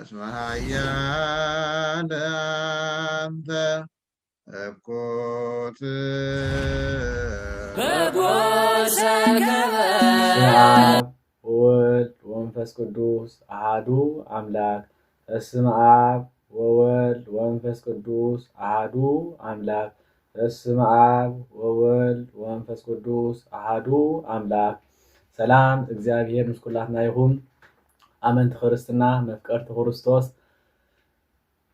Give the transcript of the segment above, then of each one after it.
እስመሃያል አንተ እኮት በጎሰከበ ወወልድ ወመንፈስ ቅዱስ አሐዱ አምላክ። በስመ አብ ወወልድ ወመንፈስ ቅዱስ አሐዱ አምላክ። በስመ አብ ወወልድ ወመንፈስ ቅዱስ አሐዱ አምላክ። ሰላም እግዚአብሔር ምስ ኩላትና ይሁን። አመንቲ ክርስትና መፍቀርቲ ክርስቶስ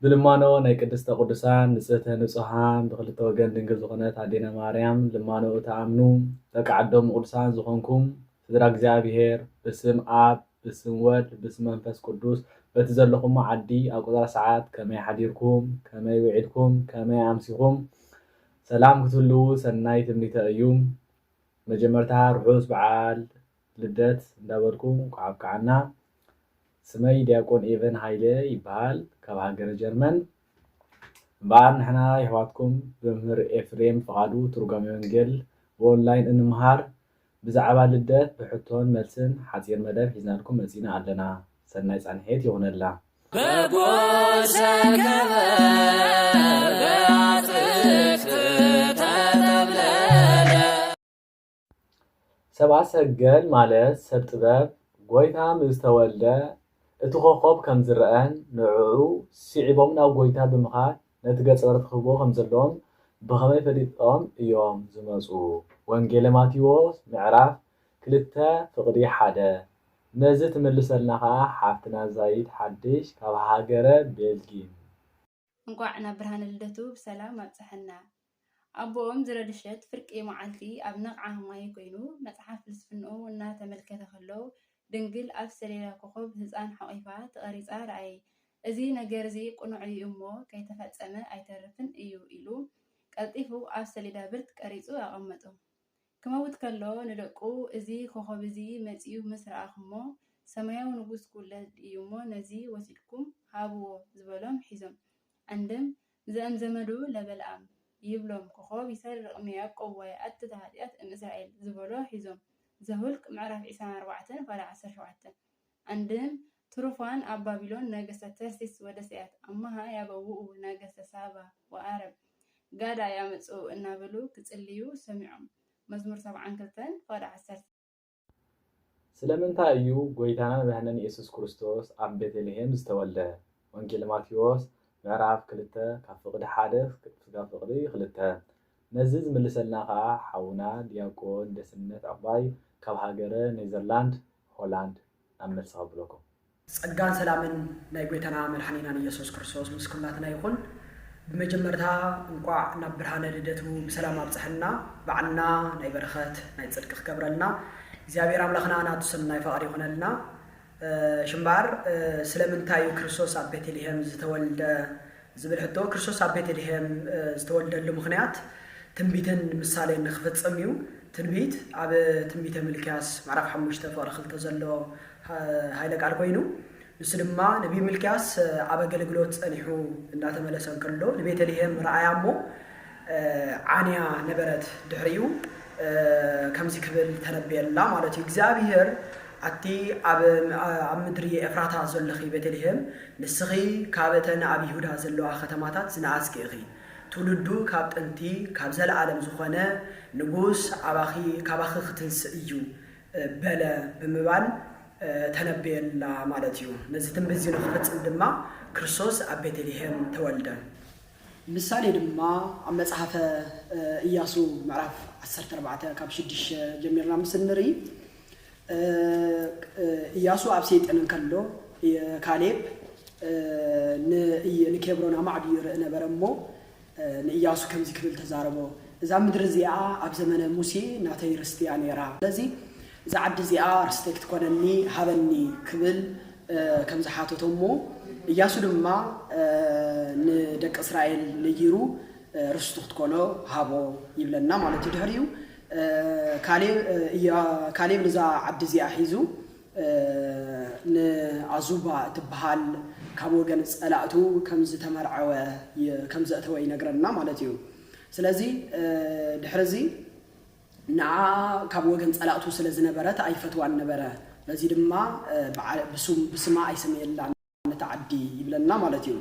ብልማኖ ናይ ቅድስተ ቅዱሳን ንጽሕተ ንጹሓን ብክልተ ወገን ድንግል ዝኾነት ኣዴና ማርያም ልማኖኡ ተኣምኑ ደቂ ዓዶም ቅዱሳን ዝኾንኩም ስድራ እግዚአብሔር ብስም አብ ብስም ወልድ ብስም መንፈስ ቅዱስ በቲ ዘለኹም ዓዲ ኣብ ቁፅራ ሰዓት ከመይ ሓዲርኩም ከመይ ውዒድኩም ከመይ ኣምሲኹም ሰላም ክትህልዉ ሰናይ ትምኒተ እዩ። መጀመርታ ርሑስ በዓል ልደት እንዳበልኩ ኳዓና ስመይ ዲያቆን ኤቨን ሃይለ ይበሃል ካብ ሃገረ ጀርመን። በዓል ንሕና ይሕዋትኩም በምህር ኤፍሬም ፍቓዱ ትርጓሜ ወንጌል ብኦንላይን እንምሃር ብዛዕባ ልደት ብሕቶን መልስን ሓፂር መደብ ሒዝናልኩም መፂና ኣለና። ሰናይ ፃንሒት ይኹነላ። በጎሰከበ በአጽፍት ተተብለለ ሰብአ ሰገል ማለት ሰብ ጥበብ ጎይታ ምዝተወልደ እቲ ኮኸብ ከም ዝረአን ንዕዑ ስዒቦም ናብ ጎይታ ብምኻድ ነቲ ገጸ በረከት ክህቦ ከም ዘለዎም ብኸመይ ፈሊጦም እዮም ዝመፁ። ወንጌለ ማቴዎስ ምዕራፍ 2:1 ነዚ ትምልሰልና ከዓ ሓፍትና ዛይድ ሓድሽ ካብ ሃገረ ቤልጊን። እንኳዕ ናብ ብርሃነ ልደቱ ብሰላም ኣብፅሐና። ኣቦኦም ዝረድሸት ፍርቂ መዓልቲ ኣብ ነቕዓ ማይ ኮይኑ መፅሓፍ ፍልስፍንኡ እናተመልከተ ከሎ ድንግል ኣብ ሰሌዳ ኮኸብ ህፃን ሓቂፋ ተቐሪፃ ረኣየ። እዚ ነገር እዚ ቁኑዕ እዩ እሞ ከይተፈፀመ ኣይተርፍን እዩ ኢሉ ቀልጢፉ ኣብ ሰሌዳ ብርት ቀሪፁ ኣቐመጦ። ክመውት ከሎ ንደቁ እዚ ኮኸብ እዚ መፂኡ ምስ ረኣኹሞ ሰማያዊ ንጉስ ክውለድ እዩ እሞ ነዚ ወሲድኩም ሃብዎ ዝበሎም ሒዞም ዓንድም ዘእምዘመዱ ለበልኣም ይብሎም ኮኸብ ይሰርቕ ያዕቆብ ወይ ኣትታ ሃጥያት እምእስራኤል ዝበሎ ሒዞም ዘሁልቅ ምዕራፍ 24:17 ዓንድም ትሩፋን ኣብ ባቢሎን ነገስተ ተርሲስ ወደስያት ኣመሃ ያበውኡ ነገስተ ሳባ ወዓረብ ጋዳ ያመፁ እናበሉ ክጽልዩ ሰሚዖም። መዝሙር 72:10 ስለምንታይ እዩ ጎይታና መድሓኒና ኢየሱስ ክርስቶስ ኣብ ቤተልሔም ዝተወልደ? ወንጌል ማቴዎስ ምዕራፍ 2:1-2 ነዚ ዝምልሰልና ከዓ ሓውና ዲያቆን ደስነት ኣባይ ካብ ሃገረ ኔዘርላንድ ሆላንድ ናብ መልሲ ከብለኩም። ጸጋን ሰላምን ናይ ጎይታና መድሓኒና ኢየሱስ ክርስቶስ ምስ ኩላትና ይኹን። ብመጀመርታ እንቋዕ ናብ ብርሃነ ልደቱ ብሰላም ኣብፅሐና። በዓልና ናይ በረኸት ናይ ጽድቂ ክገብረልና እግዚአብሔር ኣምላኽና ናቱ ሰናይ ፈቃድ ይኹነልና። ሽምባር ስለምንታይ ክርስቶስ ኣብ ቤተልሔም ዝተወልደ ዝብል ሕቶ ክርስቶስ ኣብ ቤተልሔም ዝተወልደሉ ምክንያት ትንቢትን ምሳሌን ንክፍጽም እዩ። ትንቢት ኣብ ትንቢተ ሚልክያስ ምዕራፍ 5:2 ዘሎ ሃይለ ቃል ኮይኑ ንሱ ድማ ነቢይ ሚልክያስ ኣብ ኣገልግሎት ጸኒሑ እንዳተመለሰ ከሎ ንቤተልሔም ረኣያ እሞ ዓንያ ነበረት ድሕሪኡ ከምዚ ክብል ተነብየላ ማለት እዩ። እግዚአብሔር ኣቲ ኣብ ምድሪ ኤፍራታ ዘለኺ ቤተልሔም ንስኺ ካብተን ኣብ ይሁዳ ዘለዋ ከተማታት ዝነኣስኪ ኢኺ ትውልዱ ካብ ጥንቲ ካብ ዘለዓለም ዝኾነ ንጉስ ካባኺ ክትንስእ እዩ በለ ብምባል ተነብየላ ማለት እዩ። ነዚ ትንቢት ንክፍጽም ድማ ክርስቶስ ኣብ ቤተልሔም ተወልደ። ምሳሌ ድማ ኣብ መጽሓፈ ኢያሱ ምዕራፍ 14:6 ጀሚርና ምስ ንርኢ ኢያሱ ኣብ ሰይጣን ከሎ ካሌብ ንኬብሮን ኣማዕዱ ይርኢ ነበረ እሞ ንኢያሱ ከምዚ ክብል ተዛረቦ እዛ ምድሪ እዚኣ ኣብ ዘመነ ሙሴ ናተይ ርስትያ ነይራ፣ ስለዚ እዛ ዓዲ እዚኣ ርስተይ ክትኮነኒ ሃበኒ ክብል ከም ዝሓተቶ እሞ ኢያሱ ድማ ንደቂ እስራኤል ነጊሩ ርስቱ ክትኮኖ ሃቦ ይብለና ማለት እዩ። ድሕሪኡ ካሌብ ነዛ ዓዲ እዚኣ ሒዙ ንኣዙባ እትበሃል ካብ ወገን ጸላእቱ ከም ዝተመርዐወ ከም ዘእተወ ይነግረና ማለት እዩ። ስለዚ ድሕሪዚ ንዓ ካብ ወገን ጸላእቱ ስለ ዝነበረት ኣይፈትዋን ነበረ። በዚ ድማ ብስማ ኣይሰምየላ ነታ ዓዲ ዓዲ ይብለና ማለት እዩ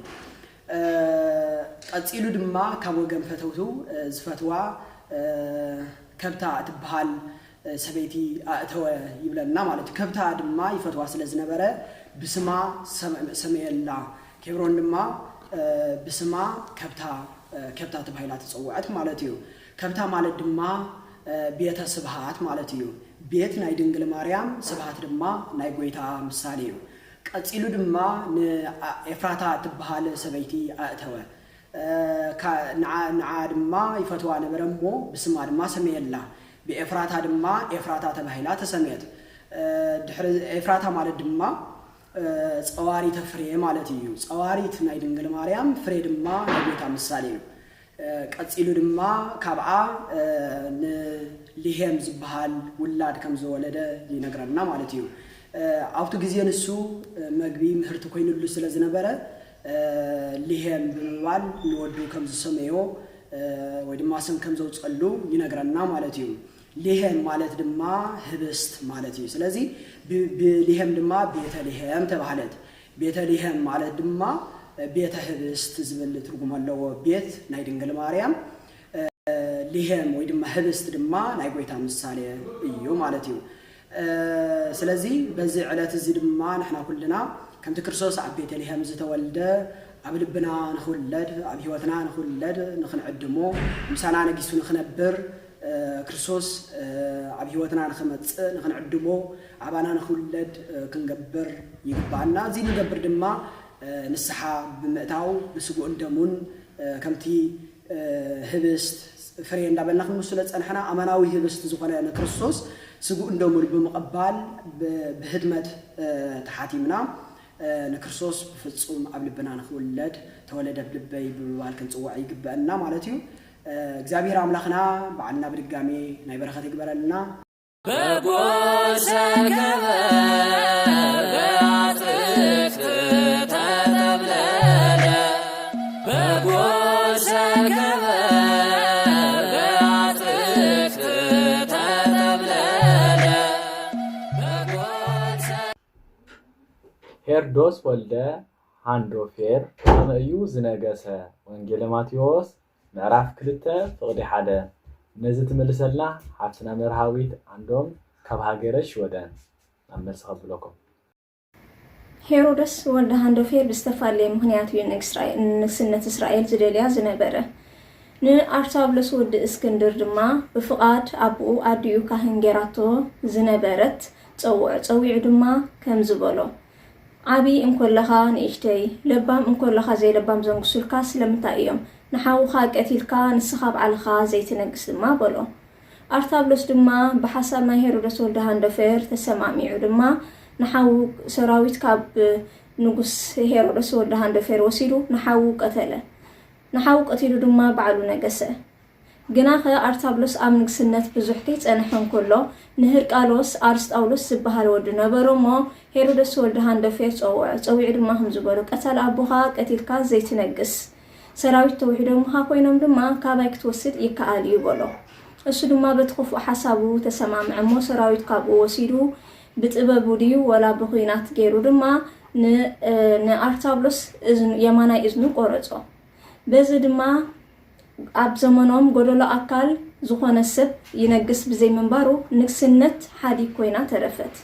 ቀፂሉ ድማ ካብ ወገን ፈተውቱ ዝፈትዋ ከብታ ትበሃል ሰበይቲ ኣእተወ ይብለና ማለት እዩ ከብታ ድማ ይፈትዋ ስለ ዝነበረ ብስማ ሰሜየላ ኬብሮን ድማ ብስማ ከብታ ተባሂላ ተፀውዐት ማለት እዩ ከብታ ማለት ድማ ቤተ ስብሃት ማለት እዩ ቤት ናይ ድንግል ማርያም ስብሃት ድማ ናይ ጎይታ ምሳሌ እዩ ቀፂሉ ድማ ንኤፍራታ ትበሃል ሰበይቲ ኣእተወ ንዓ ድማ ይፈትዋ ነበረ እሞ ብስማ ድማ ሰሜየላ ብኤፍራታ ድማ ኤፍራታ ተባሂላ ተሰሜት ድሕሪ ኤፍራታ ማለት ድማ ፀዋሪተ ፍሬ ማለት እዩ ፀዋሪት ናይ ድንግል ማርያም ፍሬ ድማ ናይ ጎይታ ምሳሌ እዩ ቀፂሉ ድማ ካብዓ ንሊሄም ዝበሃል ውላድ ከም ዝወለደ ይነግረና ማለት እዩ ኣብቲ ግዜ ንሱ መግቢ ምህርቲ ኮይኑሉ ስለ ዝነበረ ሊሄም ብምባል ንወዱ ከም ዝሰመዮ ወይ ድማ ስም ከም ዘውፀሉ ይነግረና ማለት እዩ ሊሄም ማለት ድማ ህብስት ማለት እዩ ስለዚ ብሊሄም ድማ ቤተልሄም ተባህለት ቤተልሄም ማለት ድማ ቤተ ህብስት ዝብል ትርጉም ኣለዎ ቤት ናይ ድንግል ማርያም ሊሄም ወይ ድማ ህብስት ድማ ናይ ጎይታ ምሳሌ እዩ ማለት እዩ ስለዚ በዚ ዕለት እዚ ድማ ንሕና ኩልና ከምቲ ክርስቶስ ኣብ ቤተልሄም ዝተወልደ ኣብ ልብና ንኽውለድ ኣብ ህይወትና ንኽውለድ ንኽንዕድሞ ምሳና ነጊሱ ንኽነብር ክርስቶስ ኣብ ህይወትና ንኽመፅእ ንኽንዕድሞ ኣባና ንኽውለድ ክንገብር ይግባአና እዚ ንገብር ድማ ንስሓ ብምእታው ብስጉእ እንደሙን ከምቲ ህብስት ፍሬ እንዳበልና ክንመስሎ ፀንሕና ኣማናዊ ህብስት ዝኾነ ንክርስቶስ ስጉእ እንደሙን ብምቕባል ብህድመት ተሓቲምና ንክርስቶስ ብፍጹም ኣብ ልብና ንኽውለድ ተወለደ ብልበይ ብምባል ክንፅዋዕ ይግበአና ማለት እዩ እግዚአብሔር አምላክና በዓልና በድጋሜ ናይ በረከት ይግበረልና በጎሰከበ በአጥፍት ተተብለለ በጎሰከበ በአጥፍት ተተብለለ ሄሮድስ ወልደ ሃንዶፌር ከመዩ ዝነገሰ ወንጌለ ማቴዎስ ምዕራፍ 2 ፍቅዲ 1 ነዚ ትመልሰልና ሓፍትና መርሃዊት አንዶም ካብ ሃገረሽ ወደን ኣመልስ ከብለኩም ሄሮድስ ወልደ ሃንዶፌር ብዝተፈላለየ ምክንያት እዩ ንግስነት እስራኤል ዝደልያ ዝነበረ ንአርታብሎስ ወዲ እስክንድር ድማ ብፍቃድ አብኡ አድዩ ካህን ጌራቶ ዝነበረት ፀዊዑ ድማ ከም ዝበሎ ዓቢ እንኮለኻ ንእሽተይ ለባም እንኮለኻ ዘይለባም ዘንግሱልካ ስለምንታይ እዮም ንሓውኻ ቀቲልካ ንስኻ በዓልኻ ዘይትነግስ ድማ በሎ አርታብሎስ ድማ ብሓሳብ ናይ ሄሮድስ ወልደ ሃንዶፌር ተሰማሚዑ ድማ ንሓው ሰራዊት ካብ ንጉስ ሄሮድስ ወልደ ሃንዶፌር ወሲዱ ንሓው ቀተለ ንሓው ቀቲሉ ድማ ባዕሉ ነገሰ ግናኸ አርታብሎስ ኣብ ንግስነት ብዙሕ ከይፀንሐን ከሎ ንህርቃሎስ አርስጣውሎስ ዝበሃል ወዲ ነበሮሞ ሄሮድስ ወልደ ሃንዶፌር ፀዊዑ ድማ ከም ዝበሎ ቀተል ኣቦኻ ቀቲልካ ዘይትነግስ ሰራዊት ተውሒዶም ኮይኖም ድማ ካባይ ክትወስድ ይከኣል እዩ በሎ እሱ ድማ በትኸፍኡ ሓሳቡ ተሰማምዐሞ ሰራዊት ካብኡ ወሲዱ ብጥበቡ ድዩ ወላ ብኹናት ገይሩ ድማ ንአርታብሎስ የማናይ እዝኑ ቆረጾ በዚ ድማ ኣብ ዘመኖም ጎደሎ ኣካል ዝኾነ ሰብ ይነግስ ብዘይ መንባሩ ንግስነት ሓዲግ ኮይና ተረፈት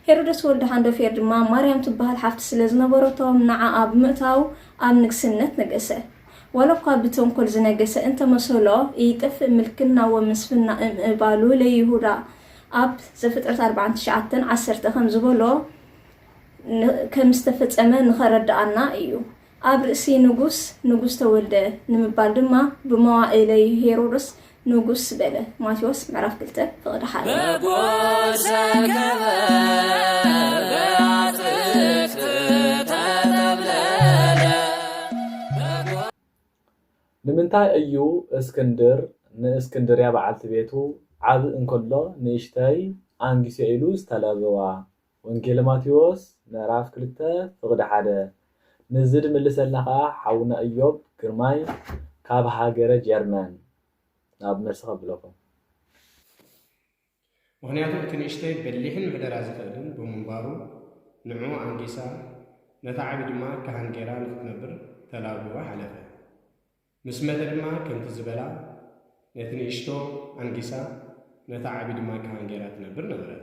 ሄሮድስ ወልደ ሃንዶፌር ድማ ማርያም ትበሃል ሓፍቲ ስለ ዝነበረቶም ንዓ ኣብ ምእታው ኣብ ንግስነት ነገሰ ወለኳ ብተንኮል ዝነገሰ እንተመሰሎ ይጥፍእ ምልክና ወምስፍና እምባሉ ለይሁዳ ኣብ ዘፍጥረት 49:10 ከም ዝበሎ ከም ዝተፈጸመ ንኸረዳኣና እዩ ኣብ ርእሲ ንጉስ ተወልደ ንምባል ድማ ብመዋእለ ሄሮድስ ንጉስ በለ ማቴዎስ ምዕራፍ 2 ፍቅዲ 1 በጎሰከበ በአጥፍት ተተብለለ ንምንታይ እዩ ንእስክንድርያ በዓልቲ ቤቱ ዓብ እንከሎ ንእሽተይ አንጊሶ ኢሉ ዝተለበዋ ወንጌል ማቴዎስ ምዕራፍ 2 ፍቅዲ 1 ንዝድ ምልሰልና ከዓ ሓውና ኢዮብ ግርማይ ካብ ሃገረ ጀርመን ናብ መልስ ከብለኩም ምክንያቱ እቲ ንእሽተይ በሊሕን ምሕደራ ዝኽእልን ብምንባሩ ንዑ አንጊሳ ነታ ዓቢ ድማ ካህን ጌራ ንኽትነብር ተላብዋ ሓለፈ ምስ መተ ድማ ከምቲ ዝበላ ነቲ ንእሽቶ አንጊሳ ነታ ዓቢ ድማ ካህን ጌራ ትነብር ነበረት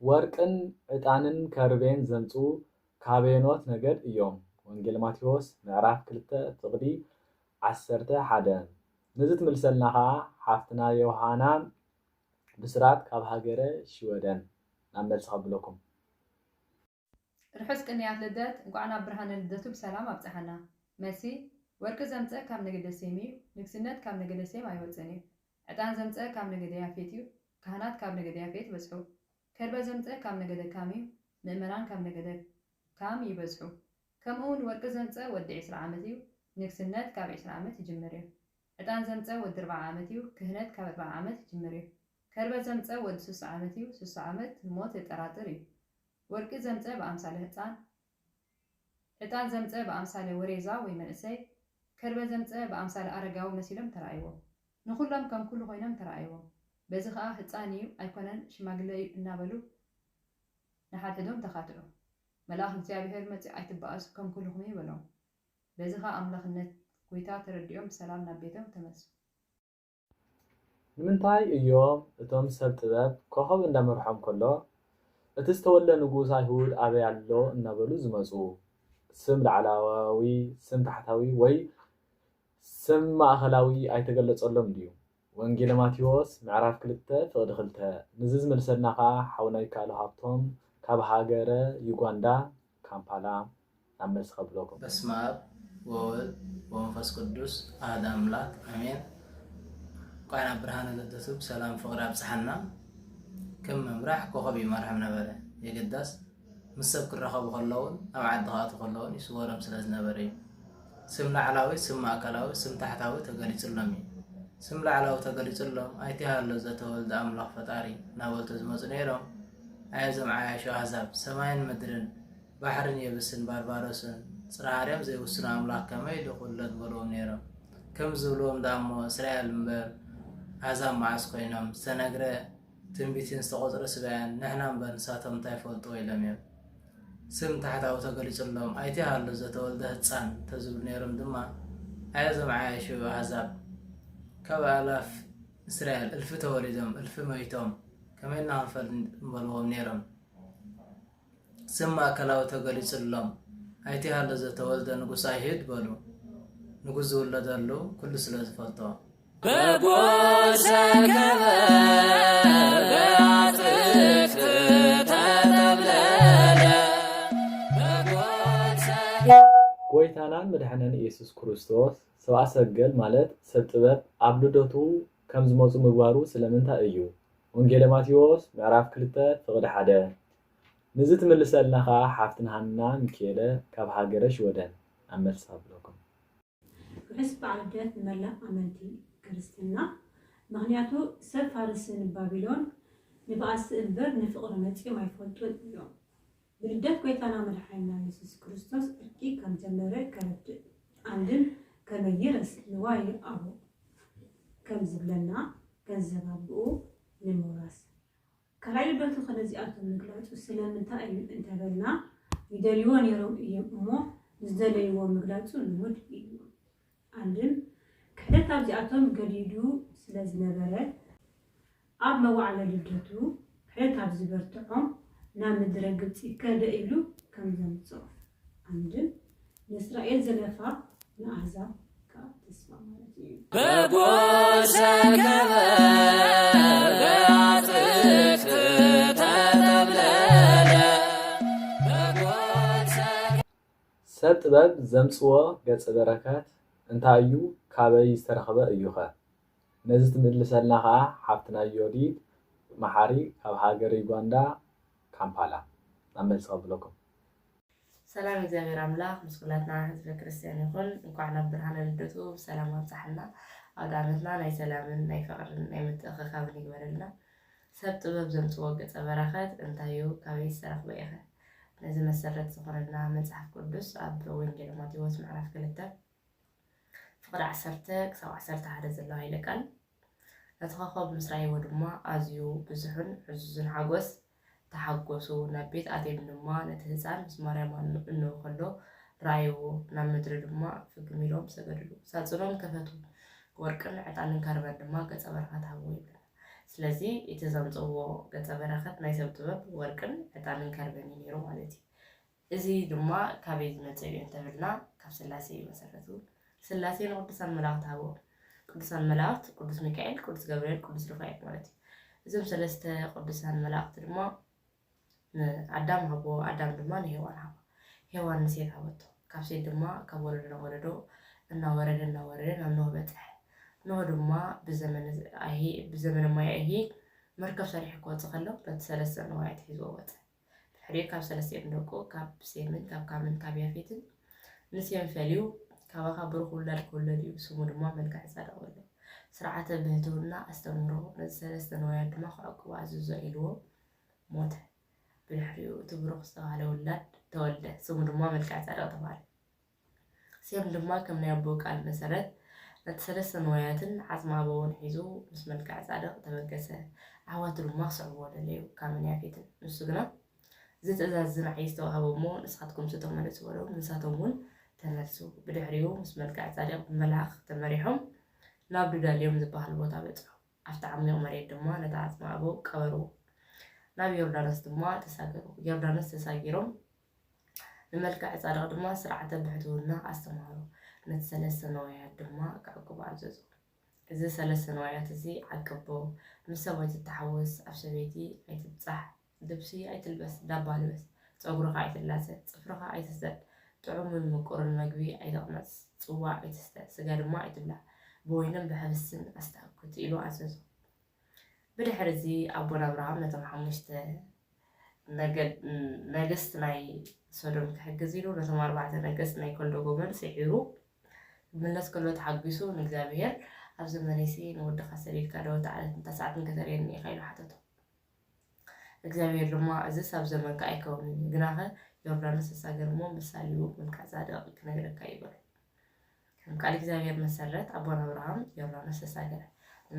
ወርቅን ዕጣንን ከርቤን ዘምፁ ካቤኖት ነገድ እዮም ወንጌል ማቴዎስ ምዕራፍ 2 ፍቕዲ 11 ነዚ ትምልሰልና ኸዓ ሓፍትና ዮሃና ብስራት ካብ ሃገረ ሽወደን ናብ መልሲ ከብለኩም ርሑስ ቅንያት ልደት እንኳዕና ብርሃነ ልደቱ ብሰላም ኣብፅሐና መሲ ወርቂ ዘምፀ ካብ ነገደ ሴም እዩ ንግስነት ካብ ነገደ ሴም ኣይወፅን እዩ ዕጣን ዘምፀ ካብ ነገደ ያፌት እዩ ካህናት ካብ ነገደ ያፌት በፅሑ ከርበ ዘምፀ ካብ ነገደ ካም እዩ ምእመናን ካብ ነገደ ካም ይበፅሑ ከምኡውን ወርቂ ዘምፀ ወዲ 20 ዓመት እዩ ንግስነት ካብ 20 ዓመት ይጅምር እዩ ዕጣን ዘምፀ ወዲ 40 ዓመት እዩ ክህነት ካብ 40 ዓመት ይጅምር እዩ ከርበ ዘምፀ ወዲ 60 ዓመት እዩ 60 ዓመት ሞት የጠራጥር እዩ ወርቂ ዘምፀ ብኣምሳለ ህፃን ዕጣን ዘምፀ ብኣምሳለ ወሬዛ ወይ መንእሰይ ከርበ ዘምፀ ብኣምሳለ ኣረጋዊ መሲሎም ተራእይዎም ንኩሎም ከም ኩሉ ኮይኖም ተራእይዎም በዚ ከዓ ህፃን እዩ ኣይኮነን ሽማግለ እዩ እናበሉ ንሓድሕዶም ተኻትዑ መልኣኽ እግዚኣብሔር መፂ ኣይትበኣሱ ከም ኩልኩም ይበሎም በዚ ከዓ ኣምላኽነት ጎይታ ተረዲኦም ብሰላም ናብ ቤቶም ተመልሱ ንምንታይ እዮም እቶም ሰብ ጥበብ ኮኸብ እንዳመርሖም ከሎ እቲ ዝተወልደ ንጉስ አይሁድ ኣበይ ኣሎ እናበሉ ዝመፁ ስም ላዕላዊ ስም ታሕታዊ ወይ ስም ማእኸላዊ ኣይተገለጸሎም ድዩ ወንጌል ማቴዎስ ምዕራፍ 2 ፍቕዲ 2 ንዚ ዝመልሰልና ኸዓ ሓውናይ ካሉ ሃብቶም ካብ ሃገረ ዩጋንዳ ካምፓላ ናብ መልሲ ከብለኩም በስመ አብ ወወልድ ወመንፈስ ቅዱስ አሐዱ አምላክ አሜን ቋና ብርሃነ ልደቱ ብሰላም ፍቕሪ ኣብፅሐና ከም መምራሕ ኮኸብ ይመርሐም ነበረ የገዳስ ምስ ሰብ ክራኸቡ ከለውን ኣብ ዓዲ ከኣቱ ከለውን ይስወሮም ስለ ዝነበረ እዩ ስም ላዕላዊ ስም ማእከላዊ ስም ታሕታዊ ተገሊፅሎም እዩ ስም ላዕላዊ ተገሊፅሎም ኣይትሃሎ ዘተወልደ ኣምላኽ ፈጣሪ ናበልቶ ዝመፁ ነይሮም ኣየዞም ዓያሹ ኣሕዛብ ሰማይን ምድርን ባሕርን የብስን ባርባሮስን ፅራሃርዮም ዘይውስኑ ኣምላኽ ከመይ ድኹለት በልዎም ነይሮም ከም ዝብልዎም ዳሞ እስራኤል እምበር ኣሕዛብ መዓስ ኮይኖም ዝተነግረ ትንቢትን ዝተቆፅረ ስጋያን ንሕና እምበር ንሳቶም እንታይ ፈልጥዎ ኢሎም እዮም ስም ታሕታዊ ተገሊፅሎም ኣይትሃሎ ዘተወልደ ህፃን ተዝብሉ ነይሮም ድማ ኣየዞም ዓያሹ ኣሕዛብ ካብ ኣላፍ እስራኤል እልፊ ተወሊዶም እልፊ መይቶም ከመይ እናንፈል እንበልዎም ነይሮም ስም ማእከላዊ ተገሊፅሎም ኣይትሃሎ ዘተወልደ ንጉስ ኣይሁድ በሉ ንጉስ ዝውለደሉ ኩሉ ስለ ዝፈልጦ በጎሰ ጎይታናን መድኃኒን ኢየሱስ ክርስቶስ ሰብአ ሰገል ማለት ሰብ ጥበብ ኣብ ልደቱ ከም ዝመፁ ምግባሩ ስለምንታይ እዩ ወንጌል ማቴዎስ ምዕራፍ 2 ፍቕዲ 1 ንዚ ትምልሰልና ኸዓ ሓፍትና ሃና ሚካኤለ ካብ ሃገረ ሽወደን ኣብ መልሲ ኣብለኩም ርሑስ በዓል ልደት ንመላእ ኣመንቲ ክርስትና ምክንያቱ ሰብ ፋርስን ባቢሎን ንበኣሲ እምበር ንፍቕሪ መፂኦም ኣይፈልጡን እዮም ብልደት ጎይታና መድሓኒና ኢየሱስ ክርስቶስ እርቂ ከም ጀመረ ከረድእ አንድን ከመይረስ ንዋይ ኣቡ ከም ዝብለና ገንዘብ ኣቡኡ ንምውራስ ካልኣይ ልደቱ ከነዚኣቶም ምግላፁ ስለምንታይ እዩ እንተበልና ይደልይዎ ነይሮም እዮም እሞ ዝደለይዎ ምግላፁ ልሙድ እዩ አንድን ክሕደት ኣብዚኣቶም ገዲዱ ስለ ዝነበረ ኣብ መዋዕለ ልደቱ ክሕደት ኣብ ዝበርትዖም ናብ ምድረ ግብፂ ከደ ኢሉ ከም ዘምፅኦ አንድን ንእስራኤል ዘለፋ ንኣሕዛብ ካብ ተስፋ ማለት እዩ በጎሰ ገበጽክት ተተብለለ ሰብ ጥበብ ዘምፅዎ ገጸ በረከት እንታይ እዩ ካበይ ዝተረኸበ እዩ ኸ ነዚ ትምልሰልና ኸዓ ሓፍትና ዮዲት መሓሪ ካብ ሃገር ዩጋንዳ ካምፓላ ናብ መልሲ ከብለኩም ሰላም እግዚአብሔር አምላክ ምስኩላትና ህዝበ ክርስቲያን ይኹን እንኳዕ ናብ ብርሃነ ልደቱ ብሰላም ኣብፅሐና ኣብ ዓመትና ናይ ሰላምን ናይ ፍቕርን ናይ ምትእኽኻብን ይግበረልና ሰብ ጥበብ ዘምፅዎ ገጸ በረከት እንታይ እዩ ካበይ ዝተረኸበ እዩ ኸ ነዚ መሰረት ዝኾነና መፅሓፍ ቅዱስ ኣብ ወንጌል ማቴዎስ ምዕራፍ 2 ፍቕዲ 10 ክሳብ 11 ዘሎ ሃይለ ቃል እቲ ኮኸብ ምስ ረኣይዎ ድማ ኣዝዩ ብዙሕን ዕዙዝን ሓጎስ ተሓጎሱ ናብ ቤት ኣትዮም ድማ ነቲ ህፃን ምስ ማርያም እንው ከሎ ራእይዎ ናብ ምድሪ ድማ ፍግም ኢሎም ሰገድሉ ሳፅኖም ከፈቱ ወርቅን ዕጣንን ከርበን ድማ ገፀ በረኸት ሃብዎ ይብለና ስለዚ እቲ ዘምፅዎ ገፀ በረኸት ናይ ሰብ ጥበብ ወርቅን ዕጣንን ከርበን ነይሩ ማለት እዩ እዚ ድማ ካበይ ዝመፅእ እዩ እንተብልና ካብ ስላሴ መሰረቱ ስላሴ ንቅዱሳን መላእክት ሃብዎ ቅዱሳን መላእክት ቅዱስ ሚካኤል ቅዱስ ገብርኤል ቅዱስ ሩፋኤል ማለት እዩ እዞም ሰለስተ ቅዱሳን መላእክት ድማ አዳም ሃብዎ አዳም ድማ ንሄዋን ሃብዎ ሄዋን ንሴት ሃበቶ ካብ ሴት ድማ ካብ ወለዶ ናብ ወለዶ እናወረደ ናብ ኖህ በፅሐ ኖህ ድማ ብዘመነ ማያሂ መርከብ ሰሪሑ ክወፅእ ከሎ ነቲ ሰለስተ ንዋያት ሒዝዎ ወፅእ ድሕሪ ካብ ሰለስተ ደቁ ካብ ሴምን ካብ ካምን ካብ ያፌትን ንሴም ፈልዩ ካባኻ ብሩኽ ውላድ ክውለድ እዩ ስሙ ድማ መልክዕ ጻድቕ ወለደ ስርዓተ ብህትውና አስተምሮ ነቲ ሰለስተ ንዋያት ድማ ክዕቅቡ ኣዝዞ ኢልዎ ሞተ ብድሕሪኡ እቲ ብሩኽ ዝተባሃለ ውላድ ተወልደ ስሙ ድማ መልክዕ ጻድቕ ተባሃለ ሴም ድማ ከም ናይ ኣቦ ቃል መሰረት ነቲ ሰለስተ ንዋያትን ዓፅማ ኣቦውን ሒዙ ምስ መልክዕ ጻድቕ ተበገሰ ኣሕዋቱ ድማ ክስዕብዎ ደለዩ ካምን ያፌትን ንሱ ግና እዚ ትእዛዝ ዝንዓይ ዝተዋህቦ እሞ ንስኻትኩም ተመለሱ በሎም ንሳቶም እውን ተመልሱ ብድሕሪኡ ምስ መልክዕ ጻድቕ ብመላእኽ ተመሪሖም ናብ ዱዳልዮም ዝበሃል ቦታ በፅሑ ኣብቲ ዓሚቕ መሬት ድማ ነቲ ዓፅማ ኣቦ ቀበርዎ ናብ ዮርዳኖስ ድማ ተሳገሩ ዮርዳኖስ ተሳጊሮም ንመልክዕ ጻድቕ ድማ ስርዓተ ብሕትውና ኣስተምሃሩ ነቲ ሰለስተ ንዋያት ድማ ክዕቅቡ ኣዘዙ እዚ ሰለስተ ንዋያት እዚ ዓቅቦ ምስ ሰብ ኣይትተሓወስ ኣብ ሰበይቲ ኣይትብፃሕ ልብሲ ኣይትልበስ ዳባ ልበስ ፀጉርኻ ኣይትላፀ ፅፍርኻ ኣይትስደድ ጥዑምን ምቁርን ምግቢ ኣይተቕመፅ ፅዋዕ ኣይትስተ ስጋ ድማ ኣይትብላዕ ብወይንን ብሕብስን ኣስተኣኩት ኢሉ ኣዘዙ ብድሕሪ እዚ ኣቦና ኣብርሃም ነቶም 5 ነገስት ናይ ሶዶም ክሕግዝ ኢሉ ነቶም 4 ነገስት ናይ ኮልዶ ጎመን ስዒሩ ምለስ ከሎ ተሓጊሱ ንእግዚኣብሔር ኣብ ዘመነሲ ንወድኻ ሰሊልካ ዳወት ዓለት እንተሰዓትን ከተርእየኒ ኢኻ ኢሉ ሓተቶ እግዚአብሔር ድማ እዚ ኣብ ዘመንካ ኣይከውን ግናኸ ዮርዳኖስ ተሳገር እሞ ምሳሌው መልክዕ ጻድቕ ክነግረካ ይበል ከም ቃል እግዚአብሔር መሰረት ኣቦና ኣብርሃም ዮርዳኖስ ተሳገረ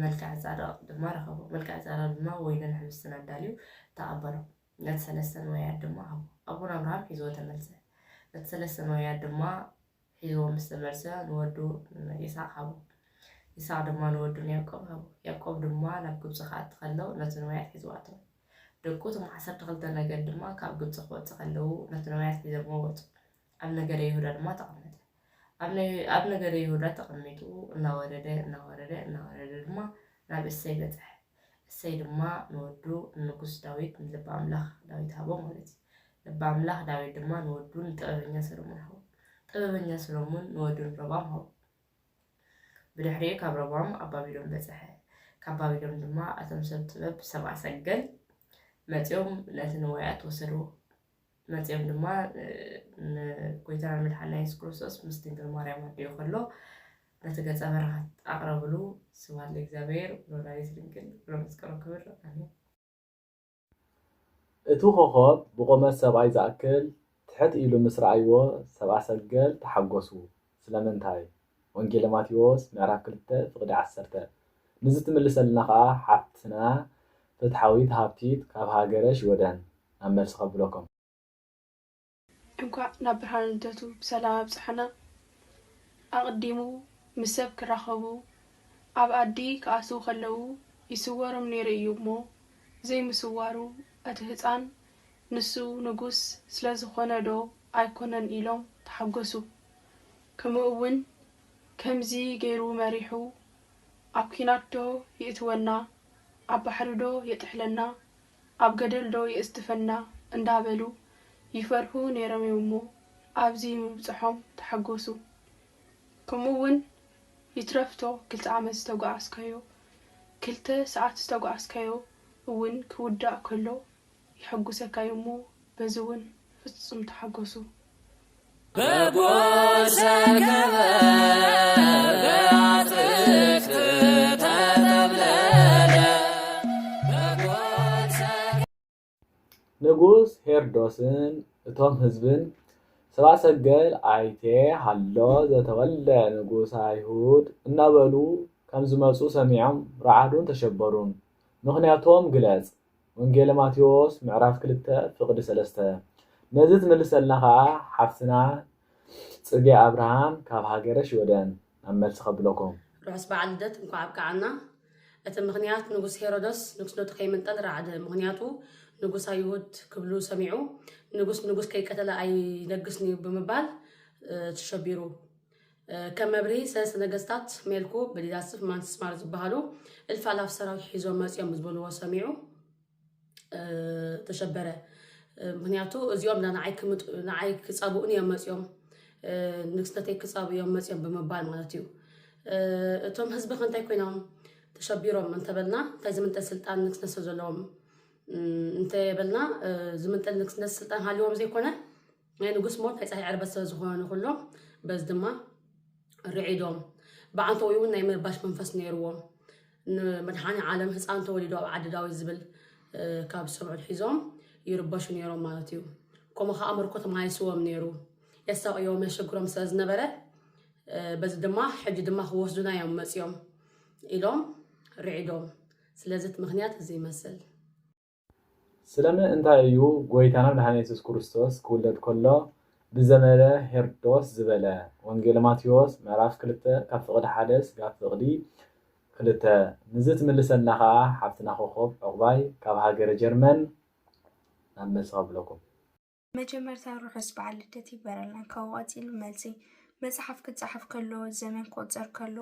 መልክዕ ጻድቕ ድማ ረኸቦ መልክዕ ጻድቕ ድማ ወይንን ሕብስትን ኣዳልዩ ተቐበሎ ነቲ ሰለስተ ንዋያት ድማ ሃቦ ኣቦና ኣብርሃም ሒዝዎ ተመልሰ ነቲ ሰለስተ ንዋያት ድማ ሒዝዎ ምስ ተመልሰ ንወዱ ይስሐቅ ሃቦ ይስሐቅ ድማ ንወዱ ያዕቆብ ሃቦ ያዕቆብ ድማ ናብ ግብፂ ከኣቲ ከሎ ነቲ ንዋያት ሒዝዎ ኣተወ ደቁ እቶም 12 ነገድ ድማ ካብ ግብፂ ክወፅእ ከለዉ ነቲ ንዋያት ሒዞሞ ወፁ ኣብ ነገደ ይሁዳ ድማ ተቐመጠ ኣብ ነገደ ይሁዳ ተቐሚጡ እናወረደ ድማ ናብ እሰይ በፅሐ እሰይ ድማ ንወዱ ንጉስ ዳዊት ንልበ ኣምላኽ ዳዊት ሃቦ ማለት እዩ ልበ ኣምላኽ ዳዊት ድማ ንወዱ ንጥበበኛ ሰሎሞን ሃቦ ጥበበኛ ሰሎሞን ንወዱ ረባም ሃቦ ብድሕሪኡ ካብ ረባም ኣብ ባቢሎን በፅሐ ካብ ባቢሎን ድማ ኣቶም ሰብ ጥበብ ሰብኣ ሰገል መፅኦም ነቲ ንዋያት ወሰድዎ መፅኦም ድማ ንጎይታና መድሓኒና ኢየሱስ ክርስቶስ ምስ ድንግል ማርያም ኣድዮ ከሎ ነቲ ገፀ በረኸት ኣቕረብሉ ስብሐት ለእግዚአብሔር ወለወላዲቱ ድንግል ብመስቀሉ ክብር ኣሜን እቲ ኮኸብ ብቆመት ሰብኣይ ዝኣክል ትሕት ኢሉ ምስ ረኣይዎ ሰብኣ ሰገል ተሓጎሱ ስለምንታይ ወንጌል ማቴዎስ ምዕራፍ 2 ፍቕዲ 10 ንዚ ትምልሰልና ከዓ ሓፍትና ፍትሓዊት ሃብቲት ካብ ሃገረ ሽወደን ኣብ መልሲ ከብለኩም እንኳዕ ናብ ብርሃን ልደቱ ብሰላም ኣብፅሐና ኣቕዲሙ ምስ ሰብ ክራኸቡ ኣብ ኣዲ ክኣትዉ ከለዉ ይስወሮም ነይሩ እዩ እሞ ዘይምስዋሩ እቲ ህፃን ንሱ ንጉስ ስለ ዝኾነ ዶ ኣይኮነን ኢሎም ተሓገሱ ከምኡ እውን ከምዚ ገይሩ መሪሑ ኣብ ኪናት ዶ ይእትወና ኣብ ባሕሪ ዶ የጥሕለና ኣብ ገደል ዶ የእስትፈና እንዳበሉ ይፈርሁ ነይሮም እሞ ኣብዚ ምብፅሖም ተሓገሱ ከምኡ እውን ይትረፍቶ 2 ዓመት ዝተጓዓዝካዮ 2 ሰዓት ዝተጓዓዝካዮ እውን ክውዳእ ከሎ ይሕጉሰካዮ እሞ በዚ እውን ፍጹም ተሓገሱ ንጉስ ሄሮድስን እቶም ህዝብን ሰብኣ ሰገል ኣይቴ ሃሎ ዘተወልደ ንጉስ ኣይሁድ እናበሉ ከም ዝመፁ ሰሚዖም ረዓዱን ተሸበሩን ምክንያቶም ግለጽ ወንጌል ማቴዎስ ምዕራፍ 2 ፍቅዲ 3 ነዚ ትምልሰልና ከዓ ሓፍትና ጽጌ አብርሃም ካብ ሃገረ ሽወደን ኣብ መልሲ ከብለኩም ርሑስ በዓል ልደት እንኳ ኣብቃዓና እቲ ምክንያት ንጉስ ሄሮደስ ንጉስነቱ ከይምንጠል ረዓደ ምክንያቱ ንጉስ አይሁድ ክብሉ ሰሚዑ ንጉስ ከይቀተለ ኣይነግስኒ ብምባል ተሸቢሩ ከም መብሪ ሰለስተ ነገስታት ሜልኩ በሊዳስፍ ማንስማር ዝበሃሉ እልፍ ኣላፍ ሰራዊት ሒዞም መፅኦም ዝበልዎ ሰሚዑ ተሸበረ ምክንያቱ እዚኦም ንዓይ ክፀብኡን እዮም መፅኦም ንግስነተይ ክፀብኡ እዮም መፅኦም ብምባል ማለት እዩ እቶም ህዝቢ ከንታይ ኮይኖም ተሸቢሮም እንተበልና እንታይ ዝምንጠል ስልጣን ንግስነት ዘለዎም እንተበልና ዝምንጠል ንግስነት ስልጣን ሃልዮም ዘይኮነ ናይ ንጉስ ሞት ናይ ፀሓይ ዕርበት ስለዝኾኑ ኩሎም በዚ ድማ ርዒዶም ብዓንተ እውን ናይ ምርባሽ መንፈስ ነይርዎም ንመድሓኒ ዓለም ህፃን ተወሊዱ ኣብ ዓዲ ዳዊት ዝብል ካብ ሰምዑ ሒዞም ይርበሹ ነይሮም ማለት እዩ ከምኡ ከዓ ምርኮ ተማሂስዎም ነይሩ የሳቅዮም የሸግሮም ስለዝነበረ በዚ ድማ ሕጂ ድማ ክወስዱና እዮም መፅኦም ኢሎም ርዒዶም ስለዚ ምክንያት እዚ ይመስል ስለምን እንታይ እዩ ጎይታና መድሓኒ ኢየሱስ ክርስቶስ ክውለድ ከሎ ብዘመነ ሄሮዶስ ዝበለ ወንጌል ማቴዎስ ምዕራፍ 2 ካብ ፍቅዲ 1 እስካብ ፍቅዲ 2 ንዚ ትምልሰልና ከዓ ሓፍትና ኮኸብ ዕቁባይ ካብ ሃገረ ጀርመን ናብ መልሲ ከብለኩም መጀመርታ ርሑስ በዓል ልደት ይበረልና ካብ ቀፂሉ መልሲ መጽሓፍ ክጻሕፍ ከሎ ዘመን ክቁፀር ከሎ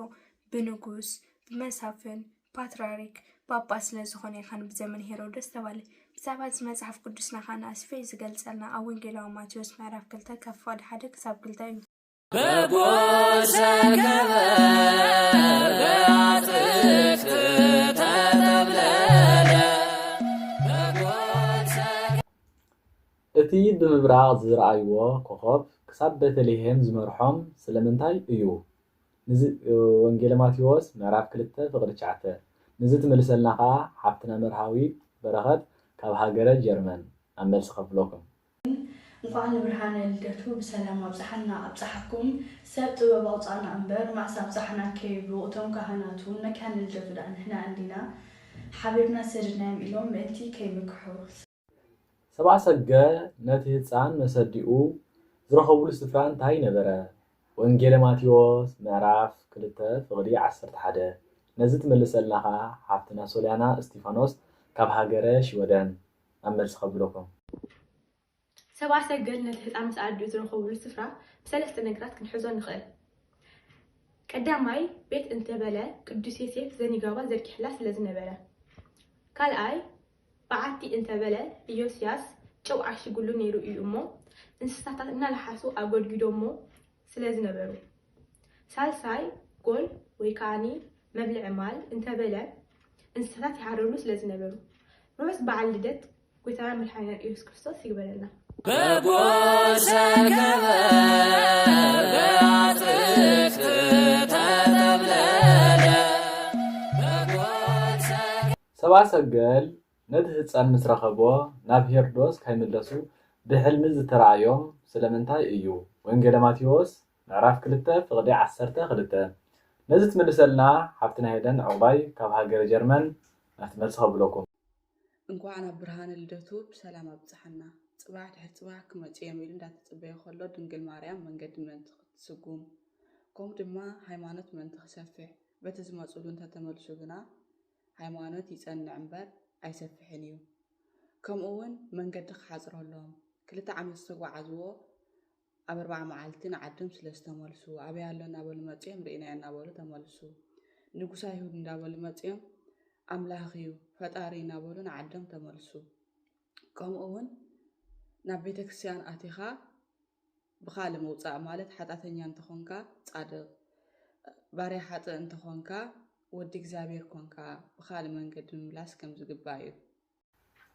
ብንጉስ ብመሳፍን ፓትርያርክ ጳጳስ ስለዝኾነ ይኻን ብዘመን ሄሮደስ ተባለ ብዛዕባ እዚ መጽሓፍ ቅዱስና ኻና ኣስፈይ ዝገልጸልና ኣብ ወንጌላዊ ማቴዎስ ምዕራፍ 2 ካብ ፍቅዲ 1 ክሳብ 2 እዩ እቲ ብምብራቕ ዝረኣይዎ ኮኸብ ክሳብ ቤተልሔም ዝመርሖም ስለምንታይ እዩ ንዚ ወንጌል ማቴዎስ ምዕራፍ 2 ፍቅዲ 9 ንዚ ትምልሰልና ከዓ ሓፍትና መርሃዊት በረኸት ካብ ሃገረ ጀርመን ኣብ መልሲ ከፍለኩም እንኳን ብርሃነ ልደቱ ብሰላም ኣብፅሓና ኣብፅሓኩም ሰብ ጥበብ ኣውፃእና እምበር ማዕሳ ኣብፅሓና ከይብሉ እቶም ካህናቱ ነካን ልደቱ ዳ ንሕና እንዲና ሓቢርና ሰድናዮም ኢሎም ምእንቲ ከይምክሑ ሰብኣ ሰገ ነቲ ህፃን መሰዲኡ ዝረኸብሉ ስፍራ እንታይ ነበረ ወንጌል ማቴዎስ ምዕራፍ 2 ፍቅዲ 11 ነዚ ትምልሰልና ከዓ ሓፍትና ሶልያና እስጢፋኖስ ካብ ሃገረ ሽወደን ኣብ መልሲ ከብለኩም ሰብኣ ሰገል ነቲ ህፃን ምስ ኣዲኡ ዝረኸብሉ ስፍራ ብሰለስተ ነገራት ክንሕዞ ንኽእል ቀዳማይ ቤት እንተበለ ቅዱስ ዮሴፍ ዘኒጋባ ዘርጊሕላ ስለ ዝነበረ ካልኣይ በዓቲ እንተበለ ኢዮስያስ ጨው ዓሽጉሉ ነይሩ እዩ እሞ እንስሳታት እናላሓሱ ኣጎድጊዶሞ ስለ ዝነበሩ ሳልሳይ ጎል ወይ ከዓኒ መብልዒ ማል እንተበለ እንስሳታት ይሓርሉ ስለ ዝነበሩ ርሑስ በዓል ልደት ጎይታና መድሓኒና ኢየሱስ ክርስቶስ ይግበረልና ሰብኣ ሰገል ነቲ ህፃን ምስ ረኸቦ ናብ ሄሮዶስ ካይምለሱ ብሕልሚ ዝተረኣዮም ስለምንታይ እዩ ወንጌል ማቴዎስ ምዕራፍ 2 ፍቅዲ 12 ነዚ ትምልሰልና ሓፍትና ሄደን ዕቁባይ ካብ ሃገረ ጀርመን ናብቲ መልሲ ከብለኩም እንኳን ኣብ ብርሃነ ልደቱ ብሰላም ኣብፅሓና ጽባሕ ድሕሪ ጽባሕ ክመጽእ እዮም ኢሉ እንዳተጽበየ ከሎ ድንግል ማርያም መንገዲ ምእንቲ ክትስጉም ከምኡ ድማ ሃይማኖት ምእንቲ ክሰፍሕ በቲ ዝመፅሉ እንተተመልሱ ግና ሃይማኖት ይጸንዕ እምበር ኣይሰፍሕን እዩ ከምኡ እውን መንገዲ ክሓፅረሎም 2 ዓመት ዝተጓዓዝዎ ኣብ 4 መዓልቲ ንዓዶም ስለ ዝተመልሱ ኣበይ ኣሎ እናበሉ መፅኦም ርኢና እናበሉ ተመልሱ ንጉስ ኣይሁድ እንዳበሉ መፅኦም ኣምላኽ እዩ ፈጣሪ እናበሉ ንዓዶም ተመልሱ ከምኡ እውን ናብ ቤተክርስትያን ኣቲኻ ብኻልእ ምውፃእ ማለት ሓጣተኛ እንተኾንካ ጻድቕ ባርያ ሓጥእ እንተኾንካ ወዲ እግዚኣብሔር ኮንካ ብኻልእ መንገዲ ምምላስ ከም ዝግባእ እዩ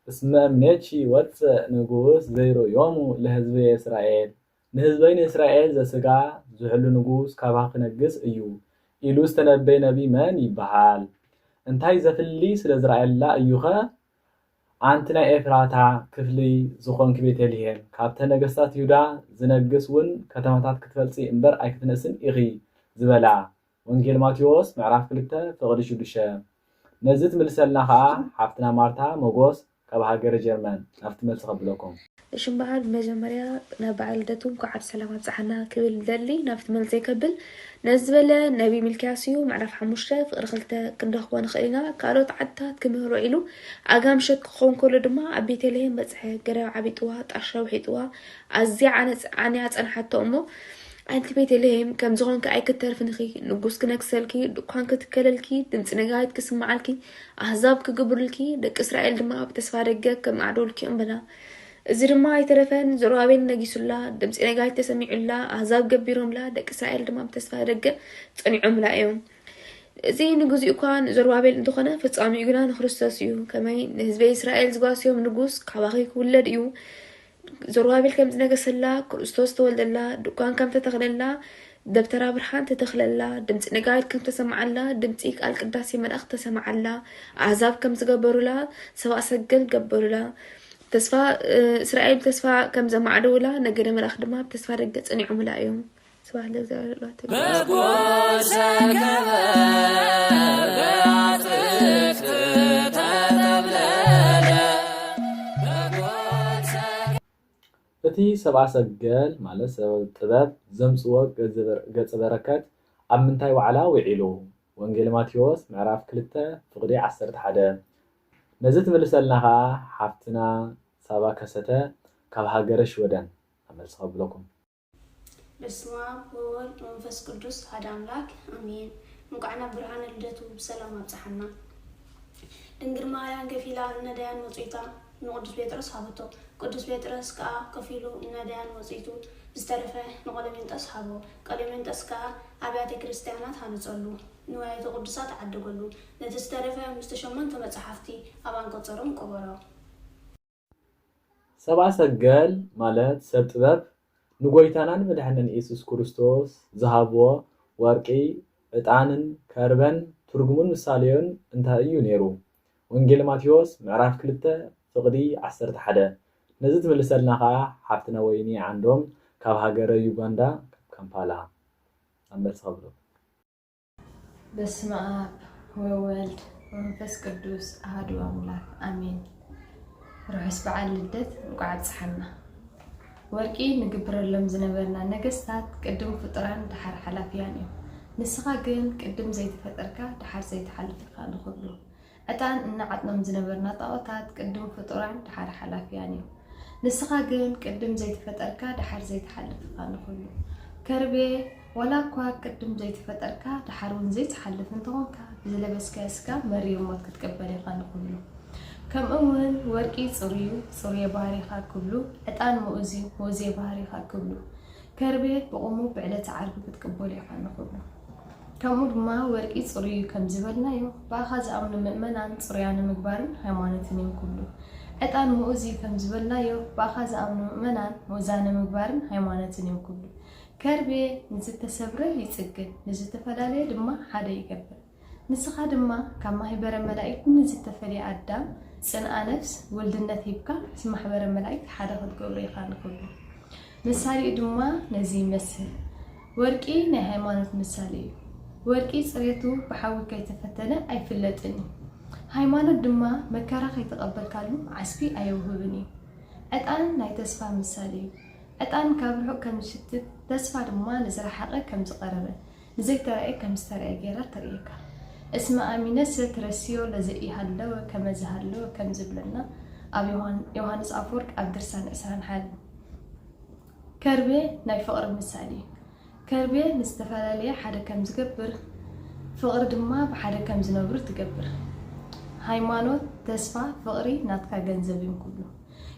እስመ እምኔቺ ወፅእ ንጉስ ዘይርኦሙ ለህዝቢ እስራኤል ንህዝበይ እስራኤል ዘስጋ ዝሕሉ ንጉስ ካባ ክነግስ እዩ ኢሉ ዝተነበየ ነቢ መን ይበሃል እንታይ ዘፍሊ ስለ ዝረአየላ እዩኸ ኣንቲ ናይ ኤፍራታ ክፍሊ ዝኾንክ ቤተልሔም ካብተ ነገስታት ይሁዳ ዝነግስ እውን ከተማታት ክትፈልፂ እምበር ኣይክትነስን ኢኺ ዝበላ ወንጌል ማቴዎስ ምዕራፍ 2 ፍቅዲ 6 ነዚ ትምልሰልና ከዓ ሓፍትና ማርታ መጎስ ካብ ሃገረ ጀርመን ናብቲ መልሲ ከብለኩም ሽምባል መጀመርያ ናባዓል ልደቱም ኳዓብ ሰላም ኣብፅሓና ክብል ደሊ ናብቲ መልሲ ይከብል ነዝበለ ነቢ ሚልክያስ እዩ ምዕራፍ 5 ፍቅሪ 2 ክንረኽቦ ንኽእል ኢና ካልኦት ዓድታት ክምህሮ ኢሉ ኣጋምሸት ክኸውን ከሎ ድማ ኣብ ቤተልሔም በፅሐ ገረብ ዓቢጥዋ ጣሻ ውሒጥዋ ኣዝያ ዓንያ ፀንሓቶ እሞ ኣንቲ ቤተልሔም ከም ዝኾንከ ኣይክተርፍንኺ ንጉስ ክነግሰልኪ ድኳን ክትከለልኪ ድምፂ ነጋሪት ክስማዓልኪ ኣህዛብ ክግብሩልኪ ደቂ እስራኤል ድማ ብተስፋ ደገ ከማዕደውልኪ እምበላ እዚ ድማ ኣይተረፈን ዘሩባቤል ነጊሱላ ድምፂ ነጋሪት ተሰሚዑላ ኣህዛብ ገቢሮምላ ደቂ እስራኤል ድማ ብተስፋ ደገ ፀኒዖምላ እዮም እዚ ንግዚኡ እኳ ዘሩባቤል እንትኾነ ፍጻሚኡ ግና ንክርስቶስ እዩ ከመይ ንህዝቢ እስራኤል ዝጓስዮም ንጉስ ካባኺ ክውለድ እዩ ዘሩባቤል ከም ዝነገሰላ ክርስቶስ ተወልደላ ድኳን ከም ተተኽለላ ደብተራ ብርሃን ተተኽለላ ድምፂ ነጋሪት ከም ተሰማዓላ ድምፂ ቃል ቅዳሴ መልእኽቲ ተሰማዓላ ኣህዛብ ከም ዝገበሩላ ሰብኣ ሰገል ገበሩላ ተስፋ እስራኤል ተስፋ ከም ዘማዕደውላ ነገረ መልኣኽ ድማ ተስፋ ደገ ፀኒዖምላ እዮም ስብሓት እቲ ሰብኣ ሰገል ማለት ሰብ ጥበብ ዘምፅዎ ገፀ በረከት ኣብ ምንታይ ዋዕላ ውዒሉ ወንጌል ማቴዎስ ምዕራፍ 2 ፍቕዲ 11 ነዚ ትምልሰልና ከዓ ሓፍትና ሳባ ከሰተ ካብ ሃገረ ሽወደን መልሲ ከብለኩም በስመ አብ ወወልድ ወመንፈስ ቅዱስ ሓደ አምላክ አሜን። እንኳን ብርሃነ ልደቱ በሰላም አብጽሐና ድንግል ማርያም ገፊላ ነዳያን ወጽይታ ንቅዱስ ጴጥሮስ ሃበቶ ቅዱስ ጴጥሮስ ከዓ ከፊሉ ነዳያን ወጽይቱ ዝተረፈ ንቆለሜንጦስ ሃቦ ቆለሜንጦስ ከዓ አብያተ ክርስቲያናት ሃነጸሉ ንዋያተ ቅዱሳት ዓደገሉ ነቲ ዝተረፈ ምስተ 8 መጽሓፍቲ ኣብ አንቀጾሮም ቆበሮ ሰብኣ ሰገል ማለት ሰብ ጥበብ ንጎይታናን መድኃኒን ኢየሱስ ክርስቶስ ዝሃብዎ ወርቂ ዕጣንን ከርበን ትርጉሙን ምሳሌውን እንታይ እዩ ነይሩ ወንጌል ማቴዎስ ምዕራፍ 2 ፍቕዲ 11 ነዚ ትምልሰልና ከዓ ሓፍትና ወይኒ ዓንዶም ካብ ሃገረ ዩጋንዳ ካምፓላ ኣመልሲ ከብሎ በስመ አብ ወወልድ ወመንፈስ ቅዱስ አሐዱ አምላክ አሜን። ርሑስ በዓል ልደት እንኳዕ አብጽሐና ወርቂ ንግብረሎም ዝነበርና ነገስታት ቅድም ፍጡራን ድሓር ሓላፊያን እዮም ንስኻ ግን ቅድም ዘይተፈጠርካ ድሓር ዘይተሓልፍካ ንኽብሉ ዕጣን እናዓጥኖም ዝነበርና ጣዖታት ቅድም ፍጡራን ድሓር ሓላፊያን እዮም ንስኻ ግን ቅድም ዘይተፈጠርካ ድሓር ዘይተሓልፍካ ንኽብሉ ከርቤ ወላ እኳ ቅድም ዘይተፈጠርካ ድሓር እውን ዘይተሓልፍ እንትኾንካ ብዝለበስካዮ ስጋ መሪር ሞት ክትቀበል ኢኻ ንኽብሉ ከምኡውን ወርቂ ጽሩይ ባህሪኻ ክብሉ ዕጣን ሙእዝዩ ባህሪኻ ክብሉ ከርቤ ብቑሙ ብዕለተ ዓርቢ ክትቅበሉ ኢኻ ንኽብሉ ከምኡ ድማ ወርቂ ጽሩይ ከም ዝበልናዮ ብኣኻ ዝኣምኑ ምእመናን ጽሩያን ምግባርን ሃይማኖትን እዮም ክብሉ ዕጣን ሙእዝዩ ከም ዝበልናዮ ብኣኻ ዝኣምኑ ምእመናን ምእዛነ ምግባርን ሃይማኖትን እዮም ክብሉ ከርቤ ንዝተሰብረ ይጽግን ንዝተፈላለየ ድማ ሓደ ይገብር ንስኻ ድማ ካብ ማህበረ መላእክት ንዝተፈልየ ኣዳም ጽንዓ ነፍስ ወልድነት ሂብካ ማሕበረ መላእክት ሓደ ክትገብሩ ኢኻ ንኽብሉ ምሳሌኡ ድማ ነዚ ይመስል ወርቂ ናይ ሃይማኖት ምሳሌ እዩ ወርቂ ጽሬቱ ብሓዊ ከይተፈተነ ኣይፍለጥን እዩ ሃይማኖት ድማ መከራ ከይተቐበልካሉ ዓስቢ ኣየውህብን እዩ ዕጣን ናይ ተስፋ ምሳሌ እዩ ዕጣን ካብ ርሑቕ ከም ዝሽትት ተስፋ ድማ ንዝረሓቐ ከም ዝቐረበ ንዘይተረአየ ከም ዝተረአየ ጌራ ተርእየካ اسم آمينة سترسيو لزئي هلو كما زهلو كم زبلنا أب يوهانس أفورك أب درسان إسران حال كربي ناي فقر مثالي كربي نستفاد ليه حدا كم زقبر فقر دما بحدا كم زنبر تقبر هايمانوت تسفى فقري ناتكا جنزبين كله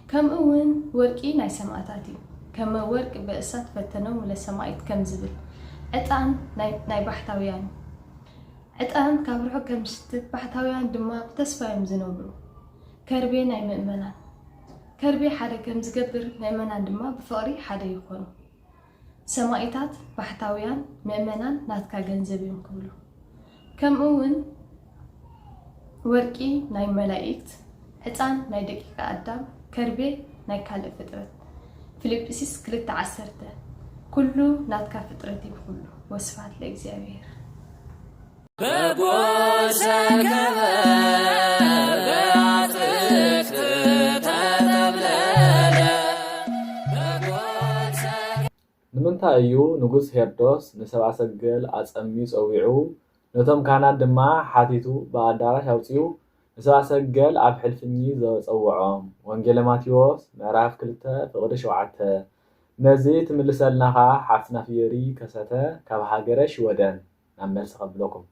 كم أون ورقي ناي سماعتاتي كما ورق بأسات فتنو لسماعت كم زبل أتان ناي بحتاويان ዕጣን ካብ ርሑቕ ከም ዝሽትት ባሕታውያን ድማ ብተስፋ እዮም ዝነብሩ ከርቤ ናይ ምእመናን ከርቤ ሓደ ከም ዝገብር ምእመናን ድማ ብፍቕሪ ሓደ ይኾኑ ሰማዒታት ባሕታውያን ምእመናን ናትካ ገንዘብ እዮም ክብሉ ከምኡውን ወርቂ ናይ መላእክት ዕጣን ናይ ደቂቃ ኣዳም ከርቤ ናይ ካልእ ፍጥረት ፊልጵስዩስ 2:10 ኩሉ ናትካ ፍጥረት እዩ ኩሉ ወስብሐት ለእግዚአብሔር በጎ ሰከበ በአጽፍት ንምንታይ እዩ ንጉስ ሄሮዶስ ንሰብአ ሰገል አጸሚ ጸዊዑ ነቶም ካህናት ድማ ሓቲቱ ብኣዳራሽ ኣውፂኡ ንሰብአ ሰገል ኣብ ሕልፍኝ ዘጸውዖም? ወንጌለ ማቴዎስ ምዕራፍ 2 ፍቕዲ 7 ነዚ ትምልሰልናኻ ሓፍትና ፍየሪ ከሰተ ካብ ሃገረ ሽወደን ናብ መልሲ ከብለኩም።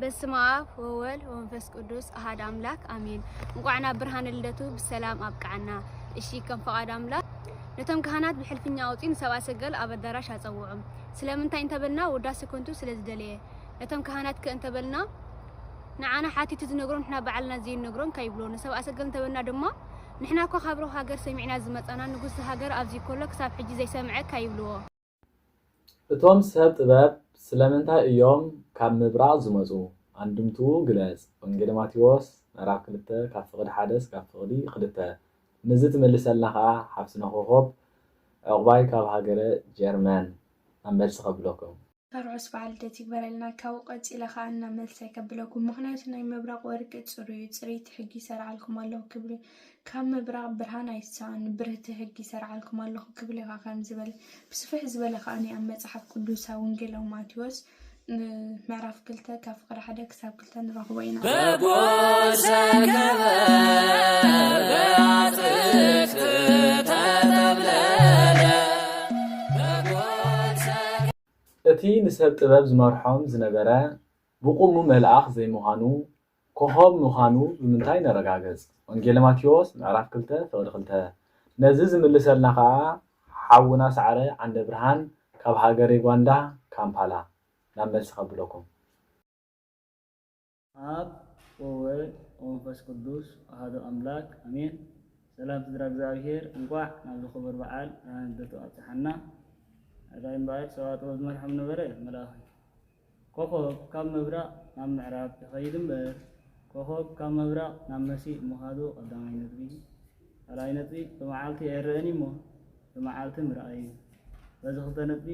በስመ አብ ወወልድ ወመንፈስ ቅዱስ አሐድ አምላክ አሜን። እንኳዕና ብርሃነ ልደቱ ብሰላም አብቃዕና። እሺ ከም ፈቃድ አምላክ ነቶም ካህናት ብሕልፍኛ አውፂን ሰብአ ሰገል ኣብ ኣዳራሽ ኣጸውዖም። ስለምንታይ እንተበልና ውዳሴ ኮንቱ ስለዝደለየ ነቶም ካህናት ከእንተበልና ንዓና ሓቲቱ ዝነግሮም ንሕና በዓልና ዘይነግሮም ከይብሎ ንሰብአ ሰገል እንተበልና ድማ ንሕና እኮ ካብ ሩቕ ሃገር ሰሚዕና ዝመፀና ንጉስ ሃገር ኣብዚ ኮሎ ክሳብ ሕጂ ዘይሰምዐ ከይብልዎ። እቶም ሰብ ጥበብ ስለምንታይ እዮም ካብ ምብራቕ ዝመፁ? አንድምቱ ግለጽ። ወንጌለ ማቴዎስ ምዕራፍ 2 ካብ ፍቕዲ 1 ካብ ፍቕዲ 2 ነዚ ትመልሰልና ከዓ ሓፍትና ኮኸብ ዕቑባይ ካብ ሃገረ ጀርመን ኣብ መልሲ ከብለኩም። ከርዑስ በዓል ልደት ይግበረልና። ካብኡ ቀፂለ ከዓ እና መልሲ ይከብለኩም። ምክንያቱ ናይ ምብራቕ ወርቂ ፅሩይ ፅሬት ሕጊ ይሰርዓልኩም ኣለኹ ክብሪ ካብ ምብራቕ ብርሃን ኣይትሰኣን ብርህቲ ሕጊ ይሰርዓልኩም ኣለኹ ክብል ኢኻ ከም ዝበለ ብስፍሕ ዝበለ ከዓኒ ኣብ መፅሓፍ ቅዱስ ወንጌላዊ ማቴዎስ ምዕራፍ 2 ካብ ፍቕዲ 1 ክሳብ 2 ንረኽቦ ኢና። እቲ ንሰብ ጥበብ ዝመርሖም ዝነበረ ብቁሙ መልአኽ ዘይምዃኑ ኮኸብ ምዃኑ ብምንታይ ነረጋገጽ? ወንጌለ ማቴዎስ ምዕራፍ 2 ፍቕዲ 2 ነዚ ዝምልሰልና ከዓ ሓውና ሰዓረ ዓንደ ብርሃን ካብ ሃገረ ዩጋንዳ ካምፓላ ናብ መልሲ ከብለኩም። አብ ወወልድ ወመንፈስ ቅዱስ አሐዱ አምላክ አሜን። ሰላም ስድራ እግዚአብሔር እንኳዕ ናብ ዝኽበር በዓል ብርሃነ ልደቱ ኣብፅሓና። ኣዳይ እምበኣር ሰብኣቶ ዝመርሖም ነበረ መልኣኽ ኮኸብ ካብ ምብራቕ ናብ ምዕራብ ይኸይድ እምበር ኮኸብ ካብ ምብራቕ ናብ መሲሕ ምኻዱ ቀዳማይ ነጥቢ። ካልኣይ ነጥቢ ብመዓልቲ ኣይርአን እሞ ብመዓልቲ ምርኣይ እዩ። በዚ ክልተ ነጥቢ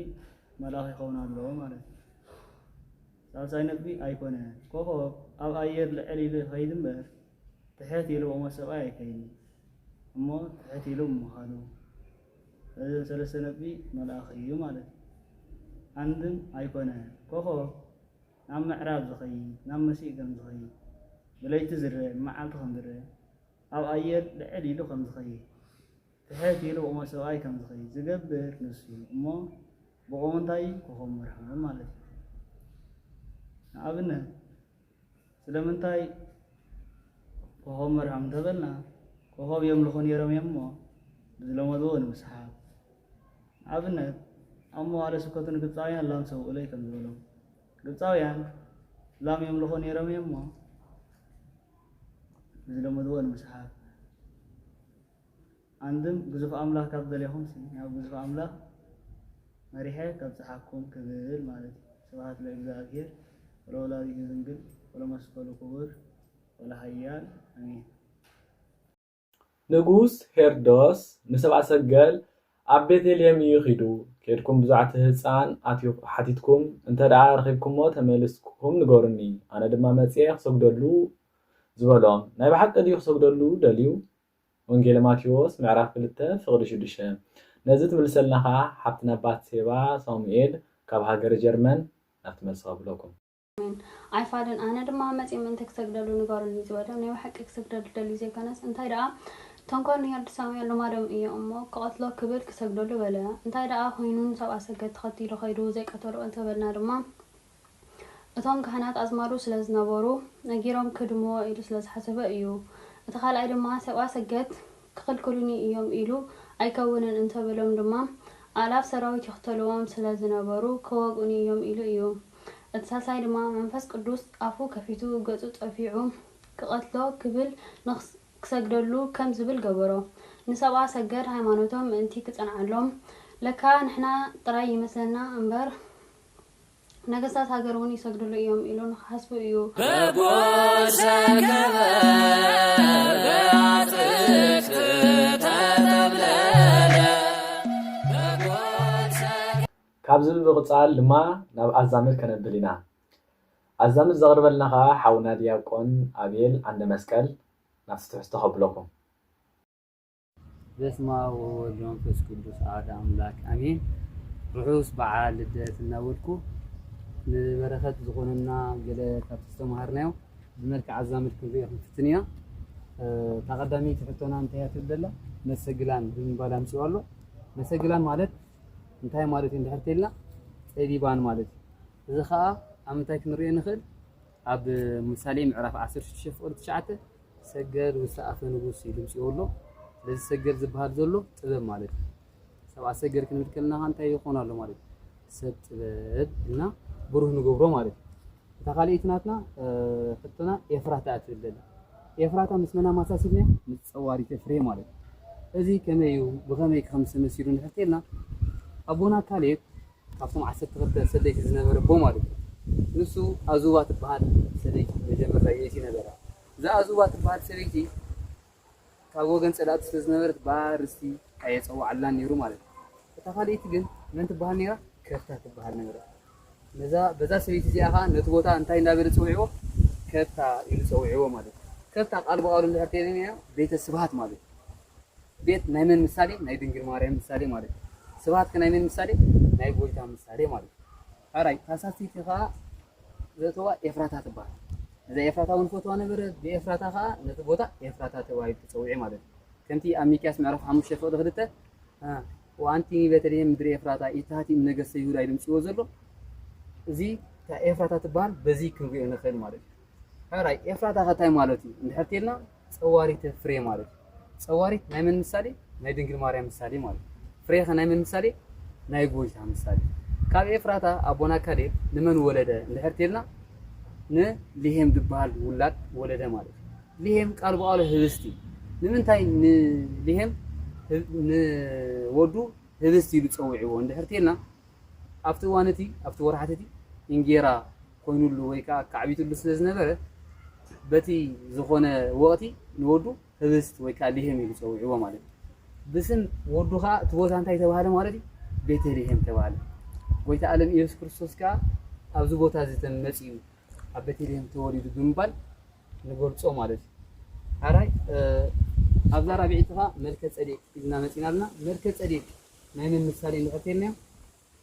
መልኣኽ ይኸውን ኣለዎ ማለት እዩ። ሳልሳይ ነጥቢ ኣይኮነን ኮኸብ ኣብ ኣየር ልዕል ኢሉ ይኸይድ እምበር ትሕት ኢሉ ቁመት ሰብኣይ ኣይከይድን እሞ ትሕት ኢሉ ምኻዱ። በዚ ሰለስተ ነጥቢ መልኣኽ እዩ ማለት እዩ። አንድም ኣይኮነን ኮኸብ ናብ ምዕራብ ዝኸይድ ናብ መሲሕ ከም ዝኸይድ ብለይቲ ዝርአ ብመዓልቲ ከም ዝርአ ኣብ ኣየር ልዕል ኢሉ ከም ዝኸይድ ትሕት ኢሉ ቁመት ሰብኣይ ከም ዝኸይድ ዝገብር ንሱ እዩ እሞ ብቑሙ እንታይ ኮኸብ መርሖም ማለት እዩ። ንኣብነት ስለምንታይ ኮኸብ መርሖም እንተበልና ኮኸብ የምልኹ ነይሮም እዮም እሞ ብዝለመድዎ ንምስሓብ። ንኣብነት ኣብ መዋዕለ ስብከቱ ንግብፃውያን ላም ሰውእለይ ከም ዝበሎም ግብፃውያን ላም የምልኹ ነይሮም እዮም እሞ ብዝለመድዎ ንምስሓብ። አንድም ግዙፍ ኣምላኽ ካብ ዘለኹም ናብ ግዙፍ ኣምላኽ መሪሐ ከብፅሓኩም ክብል ማለት እዩ። ስብሐት ለእግዚአብሔር ወለወላዲቱ ድንግል ወለመስቀሉ ክቡር ወለሃያል አሜን። ንጉስ ሄሮዶስ ንሰብአ ሰገል ኣብ ቤተልሔም እዩ ኺዱ ከድኩም ብዙዓት ህፃን ሓቲትኩም እንተ ደኣ ረኺብኩሞ ተመልስኩም ንገሩኒ ኣነ ድማ መፅየ ክሰግደሉ ዝበሎም ናይ ብሓቂ ድዩ ክሰግደሉ ደልዩ? ወንጌለ ማቴዎስ ምዕራፍ 2 ፍቕዲ 6 ነዚ ትምልሰልና ከዓ ሓፍትና ባትሴባ ሳሙኤል ካብ ሃገረ ጀርመን ናብቲ መልሲ ከብለኩም። ኣይፋደን ኣነ ድማ መፅየ ምእንቲ ክሰግደሉ ንገሩኒ ዝበሎም ናይ ብሓቂ ክሰግደሉ ደልዩ ዘይኮነስ እንታይ ደኣ ተንኮል ንሄሮድሳውያን ልማዶም እዮም እሞ ክቐትሎ ክብል ክሰግደሉ በለ። እንታይ ደኣ ኮይኑን ሰብአ ሰገል ተኸቲሉ ኸይዱ ዘይቀተሎ እንተበልና ድማ እቶም ካህናት ኣዝማሩ ስለ ዝነበሩ ነጊሮም ክድምዎ ኢሉ ስለ ዝሓሰበ እዩ። እቲ ካልኣይ ድማ ሰብአ ሰገድ ክኽልክሉኒ እዮም ኢሉ ኣይከውንን እንተበሎም ድማ ኣላፍ ሰራዊት ይኽተልዎም ስለ ዝነበሩ ክወግኡኒ እዮም ኢሉ እዩ። እቲ ሳልሳይ ድማ መንፈስ ቅዱስ ኣፉ ከፊቱ ገጹ ጠፊዑ ክቐትሎ ክብል ክሰግደሉ ከም ዝብል ገበሮ። ንሰብአ ሰገድ ሃይማኖቶም ምእንቲ ክጸንዓሎም ለካ ንሕና ጥራይ ይመስለና እምበር ነገስታት ሃገር እውን ይሰግድሉ እዮም ኢሉ ንክሓስቡ እዩ። ካብዚ ብቕፃል ድማ ናብ ኣዛምድ ከነብል ኢና። ኣዛምድ ዘቕርበልና ከዓ ሓውና ዲያቆን ኣብኤል ኣንደ መስቀል ናብ ትሕዝቶ ከብለኩም። በስመ አብ ወወልድ ወመንፈስ ቅዱስ አሐዱ አምላክ አሜን። ርሑስ በዓል ልደት እናወልኩ ንበረኸት ዝኾነና ገለ ካብ ዝተምሃርናዮ ብመልክዕ ኣዛምድ ክንሪኦ ክንፍትን ኢና። ተቐዳሚት ሕቶና እንታይ እያ ትብል ዘላ መሰግላን ብምባል ኣምፂኡ ኣሎ። መሰግላን ማለት እንታይ ማለት እዩ እንድሕር ተኢልና ፀቢባን ማለት እዩ። እዚ ከዓ ኣብ ምንታይ ክንሪኦ ንኽእል ኣብ ምሳሌ ምዕራፍ 16 ፍቅሪ 9 ሰገድ ወሰኣፈ ንጉስ ኢሉ ምፂኡ ኣሎ። ስለዚ ሰገድ ዝበሃል ዘሎ ጥበብ ማለት እዩ። ሰብኣ ሰገድ ክንብል ከለና እንታይ ይኾን ኣሎ ማለት እዩ ሰብ ጥበብ እና ብሩህ ንገብሮ ማለት እዩ። እታ ካልአይቲ ናትና ሕቶና ኤፍራታ ትብል ዘላ ኤፍራታ ምስ መና ማሳሲልና ምስ ፀዋሪተ ፍሬ ማለት እዩ። እዚ ከመይ እዩ ብኸመይ ከምዚ መሲሉ እንድሕር ተኢልና ኣቦና ካሌብ ካብቶም 12 ሰደይቲ ዝነበረ ቦ ማለት እዩ። ንሱ ኣዙባ ትበሃል ሰበይቲ መጀመርያ የይቲ ነበራ። እዛ ኣዙባ ትበሃል ሰበይቲ ካብ ወገን ፀላእቲ ስለ ዝነበረት ባርስቲ ኣየፀዋዓላን ነይሩ ማለት እዩ። እታ ካልአይቲ ግን መን ትበሃል ነይራ? ከፍታ ትበሃል ነበራ። በዛ ሰበይቲ እዚኣ ከዓ ነቲ ቦታ እንታይ እንዳበለ ፀውዒዎ ከፍታ ኢሉ ፀውዒዎ ማለት እዩ። ከፍታ ቃል ብቃሉ እንድሕር ተኢልና ቤተ ስብሃት ማለት እዩ። ቤት ናይ መን ምሳሌ? ናይ ድንግል ማርያም ምሳሌ ማለት እዩ። ስብሃት ከናይ መን ምሳሌ? ናይ ጎይታ ምሳሌ ማለት እዩ። ሓራይ ታሳሲቲ ከዓ ዘተዋ ኤፍራታ ትበሃል። እዛ ኤፍራታ እውን ፈትዋ ነበረ። ብኤፍራታ ከዓ ነቲ ቦታ ኤፍራታ ተባሂሉ ተፀውዒ ማለት እዩ። ከምቲ ኣብ ሚክያስ ምዕራፍ 5 ፍቅሪ 2 ወአንቲ ቤተልሔም ምድሪ ኤፍራታ ኢታሃቲ ነገስተ ይሁዳ ኢሉ ምፅዎ ዘሎ እዚ ኤፍራታ ትበሃል። በዚ ክንሪኦ ንኽእል ማለት እዩ። ሓራይ ኤፍራታ ከታይ ማለት እዩ እንድሕር ተኢልና ፀዋሪተ ፍሬ ማለት እዩ። ፀዋሪት ናይ መን ምሳሌ? ናይ ድንግል ማርያም ምሳሌ ማለት እዩ። ፍሬ ከ ናይ መን ምሳሌ? ናይ ጎይታ ምሳሌ። ካብ ኤፍራታ ኣቦና ካሌብ ንመን ወለደ እንድሕር ተኢልና ንሊሄም ዝበሃል ውላድ ወለደ ማለት እዩ። ሊሄም ቃል ብቃሉ ህብስቲ ንምንታይ ንሊሄም ንወዱ ህብስቲ ኢሉ ፀውዒዎ እንድሕር ተኢልና ኣብቲ እዋን እቲ ኣብቲ ወርሓት እቲ እንጌራ ኮይኑሉ ወይ ከዓ ካዕቢቱሉ ስለ ዝነበረ በቲ ዝኾነ ወቕቲ ንወዱ ህብስት ወይ ከዓ ሊሄም ኢሉ ፀውዒዎ ማለት እዩ። ብስም ወዱ ከዓ እቲ ቦታ እንታይ ተባሃለ ማለት እዩ? ቤተልሔም ተባሃለ። ጎይታ ዓለም ኢየሱስ ክርስቶስ ከዓ ኣብዚ ቦታ እዚ ተመፂኡ ኣብ ቤተልሔም ተወሊዱ ብምባል ንገልፆ ማለት እዩ። ሓራይ ኣብዛ ራብዒቲ ከዓ መልከ ፀዴቅ ኢልና መፂና ኣለና። መልከ ፀዴቅ ናይ መን ምሳሌ እንድሕር ተኢልና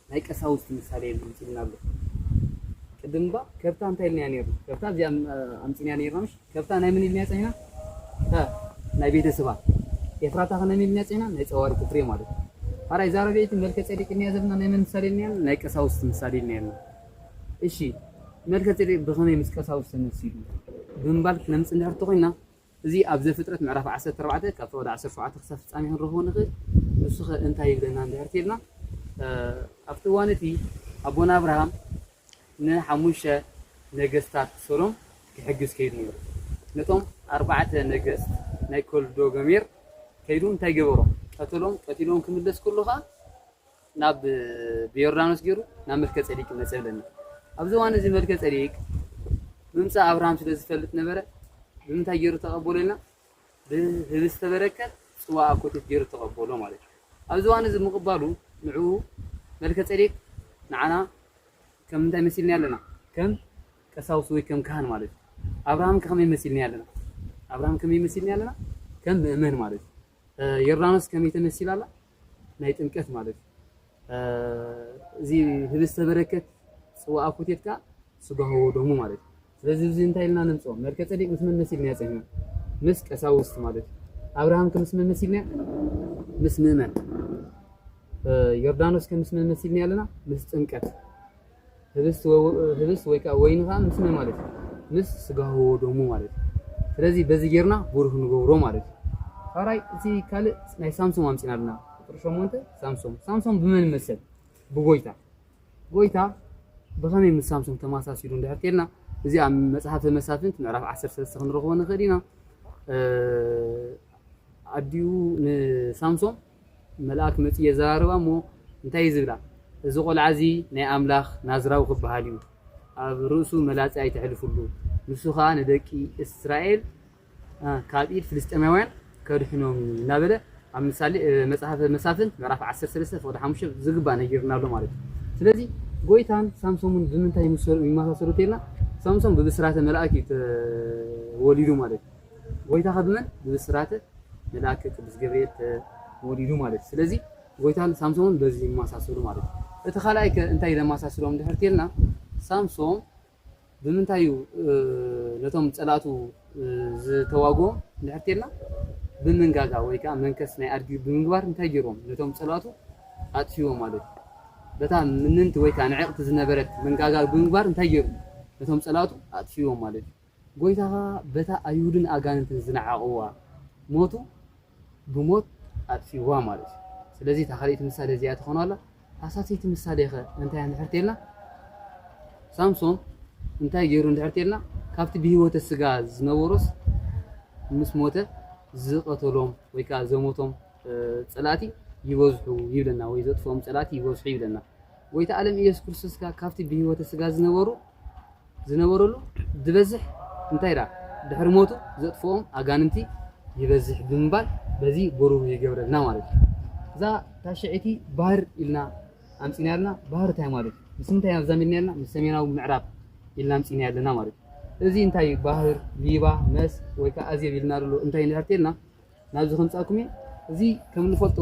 ናይ ቀሳውስቲ ምሳሌ መፂና ኣሎ። ቅድም ባ ከብታ እንታይ ኢልና ነይሩ? ከብታ እዚኣ ኣምፂና ነይርና ምሽ ከብታ ናይ ምን ኢልና ፀኒና? ናይ ቤተሰባ። ኤፍራታ ከናይ ምን ኢልና ፀኒና? ናይ ፀዋሪት ፍሬ ማለት እዩ። ሓራይ እዛ ራብዒቲ መልከ ፀዴቅ ኢልና ዘለና ናይ መን ምሳሌ ኢልና? ናይ ቀሳውስቲ ምሳሌ ኢልና። እሺ መልከ ፀዴቅ ብኸመይ ምስ ቀሳውስቲ ተመሲሉ ብምባል ክነምፅ እንድሕር ተኮይና እዚ ኣብ ዘፍጥረት ምዕራፍ 14 ካብ ወደ 17 ክሳብ ፍጻሜ ክንረኽቦ ንኽእል። ንሱ ኸ እንታይ ይብለና እንድሕር ተኢልና ኣብቲ እዋን እቲ ኣቦና ኣብርሃም ንሓሙሽተ ነገስታት ሰሎም ክሕግዝ ከይዱ ነይሩ። ነቶም 4 ነገስት ናይ ኮልዶ ገሜር ከይዱ እንታይ ገበሮ? ቀተሎም። ቀቲሎም ክምለስ ከሎ ከዓ ናብ ብዮርዳኖስ ገይሩ ናብ መልከ ፀዴቅ መፀ ብለና። ኣብዚ እዋን እዚ መልከ ፀዴቅ ምምፃእ ኣብርሃም ስለ ዝፈልጥ ነበረ ብምንታይ ገይሩ ተቐበሎ ኢልና? ብህብስተ በረከት ፅዋዕ ኮቴት ገይሩ ተቐበሎ ማለት እዩ። ኣብዚ እዋን እዚ ምቕባሉ ንዕኡ መልከ ፀዴቅ ንዓና ከም እንታይ መሲልና ኣለና? ከም ቀሳውስቲ ወይ ከም ካህን ማለት እዩ። ኣብርሃም ከመይ መሲልና ኣለና? ኣብርሃም ከመይ መሲልና ኣለና? ከም ምእመን ማለት እዩ። ዮርዳኖስ ከመይ ተመሲላ ኣላ? ናይ ጥምቀት ማለት እዩ። እዚ ህብስተ በረከት ፅዋዕ ኮቴት ከዓ ስጋሁ ደሙ ማለት እዩ። ስለዚ እዚ እንታይ ኢልና ነምፅኦ? መልከ ፀዴቅ ምስ መን መሲልና ፀኒና? ምስ ቀሳውስቲ ማለት እዩ። ኣብርሃም ከምስ መን መሲልና? ምስ ምእመን። ዮርዳኖስ ከምስ መን መሲልና ኣለና? ምስ ጥምቀት። ህብስት ወይ ከዓ ወይኒ ከዓ ምስ መን ማለት እዩ? ምስ ስጋሁ ደሙ ማለት እዩ። ስለዚ በዚ ጌርና ብሩህ ንገብሮ ማለት እዩ። ሓራይ እዚ ካልእ ናይ ሳምሶም ኣምፂና ኣለና። ቁጥሪ 8 ሳምሶም ብመን መሰል? ብጎይታ። ጎይታ ብኸመይ ምስ ሳምሶም ተመሳሲሉ እንድሕር ተኢልና እዚ ኣብ መጽሓፈ መሳፍንት ምዕራፍ 13 ክንረኽቦ ንኽእል ኢና። ኣዲኡ ንሳምሶም መልኣክ መፅኡ የዘራርባ እሞ እንታይ ዝብላ? እዚ ቆልዓ እዚ ናይ ኣምላኽ ናዝራዊ ክበሃል እዩ፣ ኣብ ርእሱ መላፅያ ኣይተሕልፍሉ፣ ንሱ ከዓ ንደቂ እስራኤል ካብ ኢድ ፍልስጥኤማውያን ከድሕኖም እናበለ ኣብ ምሳሌ መጽሓፈ መሳፍንት ምዕራፍ 13 ፍቅዲ 5 ዝግባእ ነጊርና ኣሎ ማለት እዩ። ስለዚ ጎይታን ሳምሶምን ብምንታይ ይመሳሰሉ ተኢልና? ሳምሶን ብብስራተ መልአክ ተወሊዱ ማለት እዩ። ጎይታ ከ ብመን? ብብስራተ መልአክ ቅዱስ ገብርኤል ወዲዱ ማለት ስለዚ ጎይታን ሳምሶን በዚ ማሳሰሉ ማለት እቲ ኻልኣይ እንታይ ለማሳሰሎም ድሕርቴልና ሳምሶን ብምንታዩ ነቶም ጸላቱ ዝተዋግኦ ድሕርቴልና ብምንጋጋ ወይ ከዓ መንከስ ናይ ኣድጊ ብምግባር እንታይ ገይሮም ነቶም ጸላቱ ኣጥፊዎም ማለት በታ ምንንቲ ወይ ከዓ ንዕቕቲ ዝነበረት መንጋጋ ብምግባር እንታይ ገይሩ ነቶም ጸላቱ ኣጥፊዎም ማለት ጎይታ በታ ኣይሁድን ኣጋንንትን ዝነዓቕዋ ሞቱ ብሞት ኣጥፊዋ ማለት ስለዚ ታኻሊት ምሳሌ እዚኣ ትኾናላ ሓሳሲት ምሳሌ ኸ እንታይ እንድሕርቴልና ሳምሶን እንታይ ገይሩ እንድሕርቴልና ካብቲ ብህይወተ ስጋ ዝነበሩስ ምስ ሞተ ዝቐተሎም ወይ ከዓ ዘሞቶም ጸላቲ ይበዝሑ ይብለና ወይ ዘጥፎም ጸላቲ ይበዝሑ ይብለና ጎይታ ዓለም ኢየሱስ ክርስቶስ ካብቲ ብህይወተ ስጋ ዝነበረሉ ዝበዝሕ እንታይ ዳ ድሕሪ ሞቱ ዘጥፎም ኣጋንንቲ ይበዝሕ ብምባል በዚ በሩር ይገብረልና ማለት እዛ ታሽዒቲ ባህር ኢልና ኣምፂና ያለና ባህር እንታይ ማለት ምስምንታይ ኣብዛሚልና ያለና ምስ ሰሜናዊ ምዕራብ ኢልና ኣምፂና ያለና ማለት እዚ እንታይ ባህር ሊባ መስ ወይ ከዓ ኣዝየብ ኢልና ዘሎ እንታይ ንርቴልና ናብዚ ከምፃኩም እዚ ከም ንፈልጦ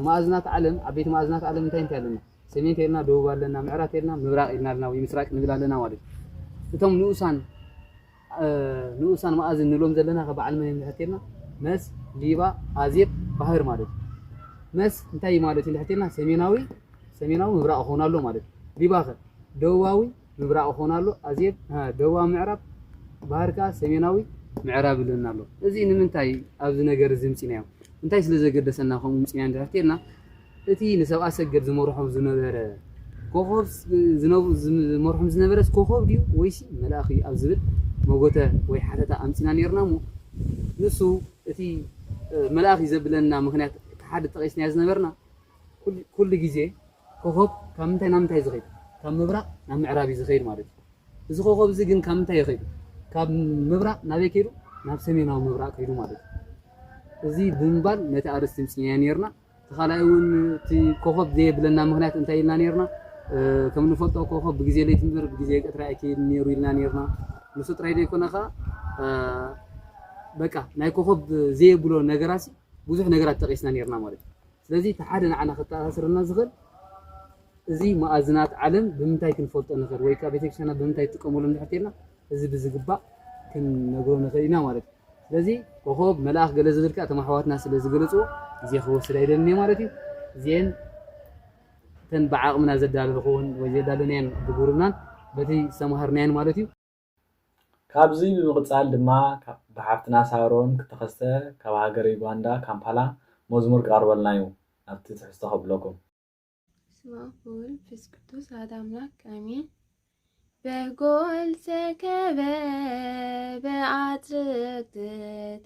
ማእዝናት ዓለም ዓበይቲ ማእዝናት ዓለም እንታይ ኣለና ሰሜን ተልና ደቡብ ኣለና ምዕራብ ተልና ምብራቅ ኢልና ኣለና ወይ ምስራቅ ንብል ኣለና ማለት እቶም ንኡሳን ማእዝን ንብሎም ዘለና ከበዓል መን ንርቴልና መስ ሊባ ኣዝየብ ባህር ማለት መስ እንታይ ማለት ንርቴልና ሰሜናዊ ምብራቅ ሆናሎ ማለት ሊባ ደቡባዊ ምብራቅ ሆናሎ ኣዝየብ ደቡባዊ ምዕራብ ባህር ከዓ ሰሜናዊ ምዕራብ ይለና ኣሎ እዚ ንምንታይ ኣብዚ ነገር ዝምፅናዮ እንታይ ስለ ዘገደሰና ከምኡ ምፅና ንርቴልና እቲ ንሰብኣ ሰገድ ዝመርሖም ዝነበረ ኮኸብ ዝመርሖም ዝነበረ ኮኸብ ድዩ ወይሲ መልኣኽ ኣብ ዝብል መጎተ ወይ ሓተታ ኣምፂና ነርና ሞ ንሱ እቲ መልኣኽ ዘብለና ምክንያት ሓደ ጠቂስና ዝነበርና ኩሉ ግዜ ኮኸብ ካብ ምንታይ ናብ ምንታይ ዝኸይድ ካብ ምብራቅ ናብ ምዕራብ ዝኸይድ ማለት እዚ ኮኸብ እዚ ግን ካብ ምንታይ ይኸይድ ካብ ምብራቅ ናበይ ከይዱ ናብ ሰሜናዊ ምብራቅ ከይዱ ማለት እዚ ብምባል ነቲ ኣርስቲ ምፅና ነርና ተኻላይ እውን እቲ ኮኸብ ዘየብለና ምክንያት እንታይ ኢልና ነርና ከም ንፈልጦ ኮኸብ ብግዜ ለይቲ እምበር ብግዜ ቀትሪ ኣይከይድ ነይሩ ኢልና ነርና ንሱ ጥራይ ዘይኮነኻ በቃ ናይ ኮኸብ ዘየብሎ ነገራት ብዙሕ ነገራት ጠቂስና ነርና ማለት ስለዚ እቲ ሓደ ንዓና ክተኣሳስረና ዝኽእል እዚ ማእዝናት ዓለም ብምንታይ ክንፈልጦ ንኽእል ወይ ከዓ ቤተክርስትያና ብምንታይ ትጥቀመሉ ንድሕርቴልና እዚ ብዝግባእ ክንነግሮ ንኽእል ኢና ማለት ስለዚ ኮኸብ መልኣኽ ገለ ዝብል ከዓ እቶም ኣሕዋትና ስለ ዝገለፅዎ ግዜ ክወስድ ኣይደልኒ ማለት እዩ እዚአን ተን ብዓቕምና ዘዳለልኹን ወይ ዘዳለናየን ብጉርናን በቲ ዝተምሃርናየን ማለት እዩ ካብዚ ብምቕፃል ድማ ብሓፍትና ሳሮን ክተኸስተ ካብ ሃገር ዩጋንዳ ካምፓላ መዝሙር ቀርበልና እዩ ናብቲ ትሕዝቶ ከብለኩም ስማ ወልድ መንፈስ ቅዱስ አሐድ አምላክ አሜን። በጎል ተከበ በአትርክት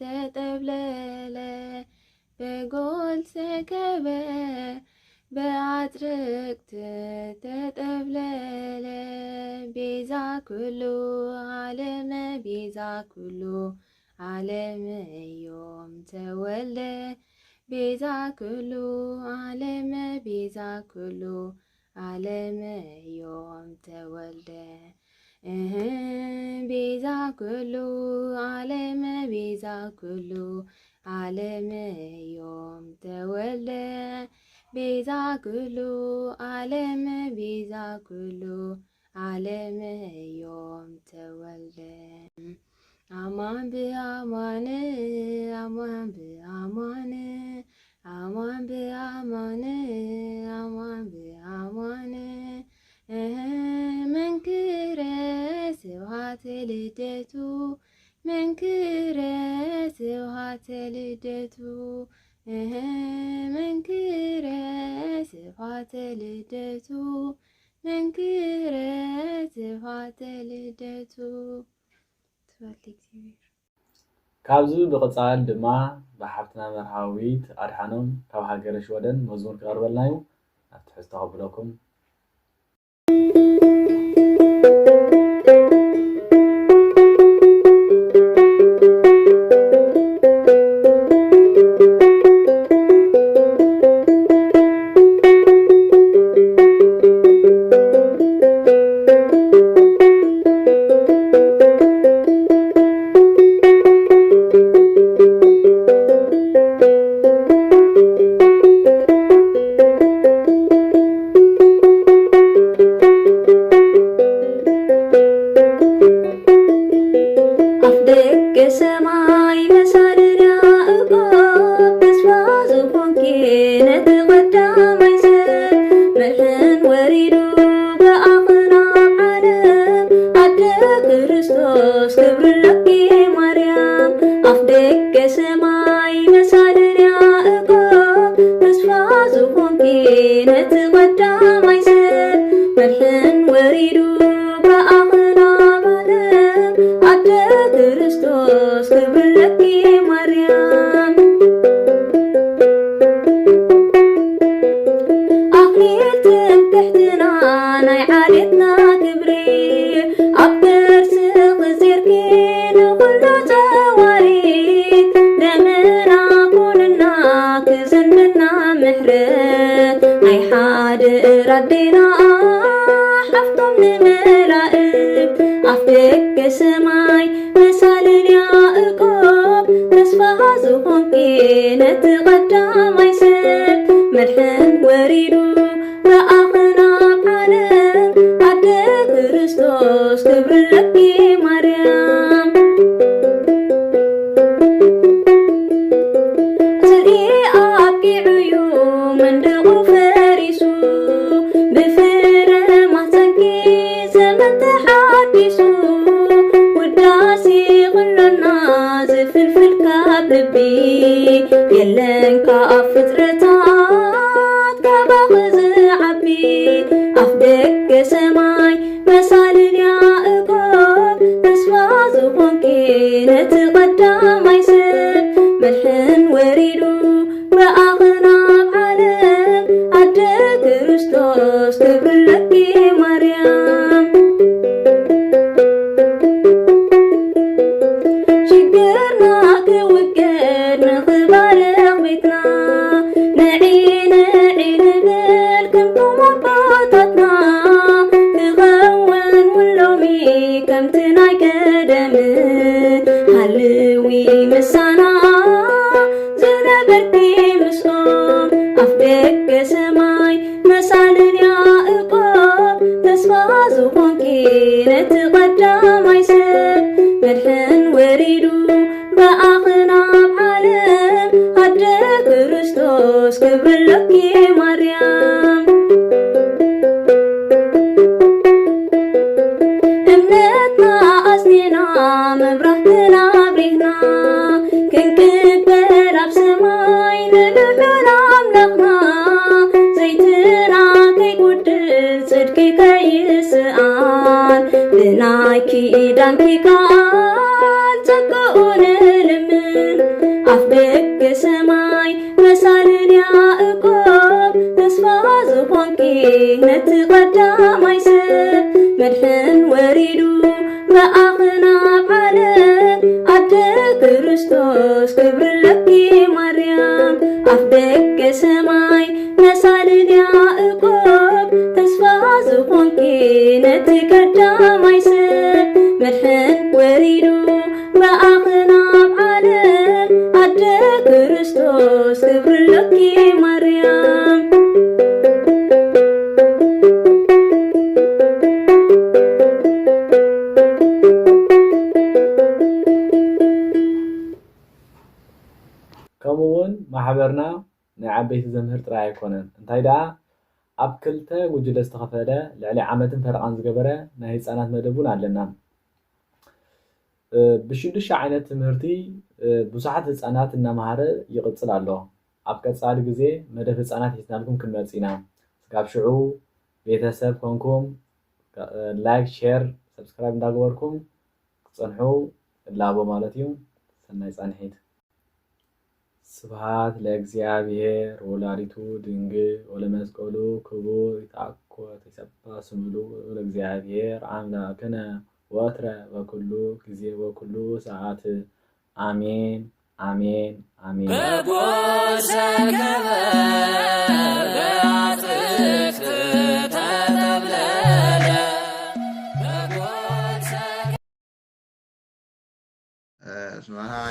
ተጠብለለ በጎል ተከበ በአትርክት ተጠብለለ ቤዛ ኩሉ ዓለም ቤዛ ኩሉ ዓለም ዮም ተወልደ ቤዛ ኩሉ ዓለም ቤዛ ኩሉ ዓለም ዮም ተወልደ ቤዛ ኩሉ ዓለም ቤዛ ኩሉ ዓለም ዮም ተወልደ ቤዛ ኩሉ ዓለም ቤዛ ኩሉ ዓለም ዮም ተወልደ አማን ብአማን አማን ብአማን አማን ብአማን አማን ብአማን መንክረ ስብሐተ ልደቱ መንክረ ስብሐተ ልደቱ መንክረ ስብሐተ ልደቱ መንክረ ስብሐተ ልደቱ ካብዚ ብቕፃል ድማ ብሓፍትና መርሃዊት ኣድሓኖም ካብ ሃገረ ሽወደን መዝሙር ክቐርበልና እዩ ናብቲ ሕዝቶ ከብለኩም نتقدم عيسى ملحن وريدو بأخنا بعلم عبد كريستوس كبر لك مريم أخليل تحتنا ناي عادتنا كبري عبر سيق زيركين كل تواريد دمنا كلنا كزن منا محرق أي حاد ردينا حفتم لملائك أفتك سماي مثال اليعقوب تسفى زخون كي نتقدم عيسى ملحن وريدو بأخنا بعلم عبد كريستوس كبر لك مريم سري أبكي عيوم من دغو فريسو بفر ما تنكي زمن تحديسو وداسي غلنا زفل في الكاب لبي يلن كأفترتات كبغز عبي أفدك سماي مثال اليعقوب تسفى زخون كي نتقدم عيسى ملحن وريدو بأخنا بعلم عبد كريستوس كبر لك مريم شكرنا كوكر نخبر بيتنا نعين بالكم طمباتنا تغون واللومي كم تناي كدم هلوي مسانا زنبرتي مسؤوم أفدك سماي مثال اليعقوب تسفى زخون كي نتقدم عيسى ملحن وريدو بأخنا بعلم عبد كريستوس كبر لك مريم እምነትና አስኔና መብራህትና ብሪህና ክንክበር ኣብ ሰማይ ንልዑል ኣምላኽና ዘይትና ከይጉድል ጽድቂ ከይስኣን ብናይ ኪዳንኪ ቃል ጸግኡን ልምን ኣፍ ደገ ሰማይ መሳልን ያዕቆብ ተስፋ ዝኾንኪ ነትቐዳም ኣይሰብ መድሕን ወሪዱ በኣኽና ብዓለም ዓደ ክርስቶስ ክብርለኪ ማርያም ኣፍ ደገ ሰማይ መሳልን ያዕቆብ ተስፋ ዝኾንኪ ነቲ ቀዳማይ ሰብ መድሕን ወሪዱ በኣኽና ብዓለም ዓደ ክርስቶስ ክብርለኪ ማርያም ከምኡውን ማሕበርና ናይ ዓበይቲ ዘምህር ጥራይ ኣይኮነን እንታይ ደኣ ኣብ ክልተ ጉጅለ ዝተኸፈለ ልዕሊ ዓመትን ፈረቓን ዝገበረ ናይ ህፃናት መደብ እውን ኣለና ብሽዱሽተ ዓይነት ትምህርቲ ብዙሓት ህፃናት እናምሃረ ይቕፅል ኣሎ ኣብ ቀፃሊ ግዜ መደብ ህፃናት ሒዝናልኩም ክንመፅ ኢና እስካብ ሽዑ ቤተሰብ ኮንኩም ላይክ ሼር ሰብስክራይብ እንዳገበርኩም ክፀንሑ እላቦ ማለት እዩ ሰናይ ፃንሒት ስብሐት ለእግዚአብሔር ወላዲቱ ድንግል ወለመስቀሉ ክቡር ይትአኮት ይሰብሐ ስምሉ ለእግዚአብሔር አምላክነ ወትረ በኩሉ ጊዜ ወኩሉ ሰዓት አሜን አሜን አሜን። ስብሐት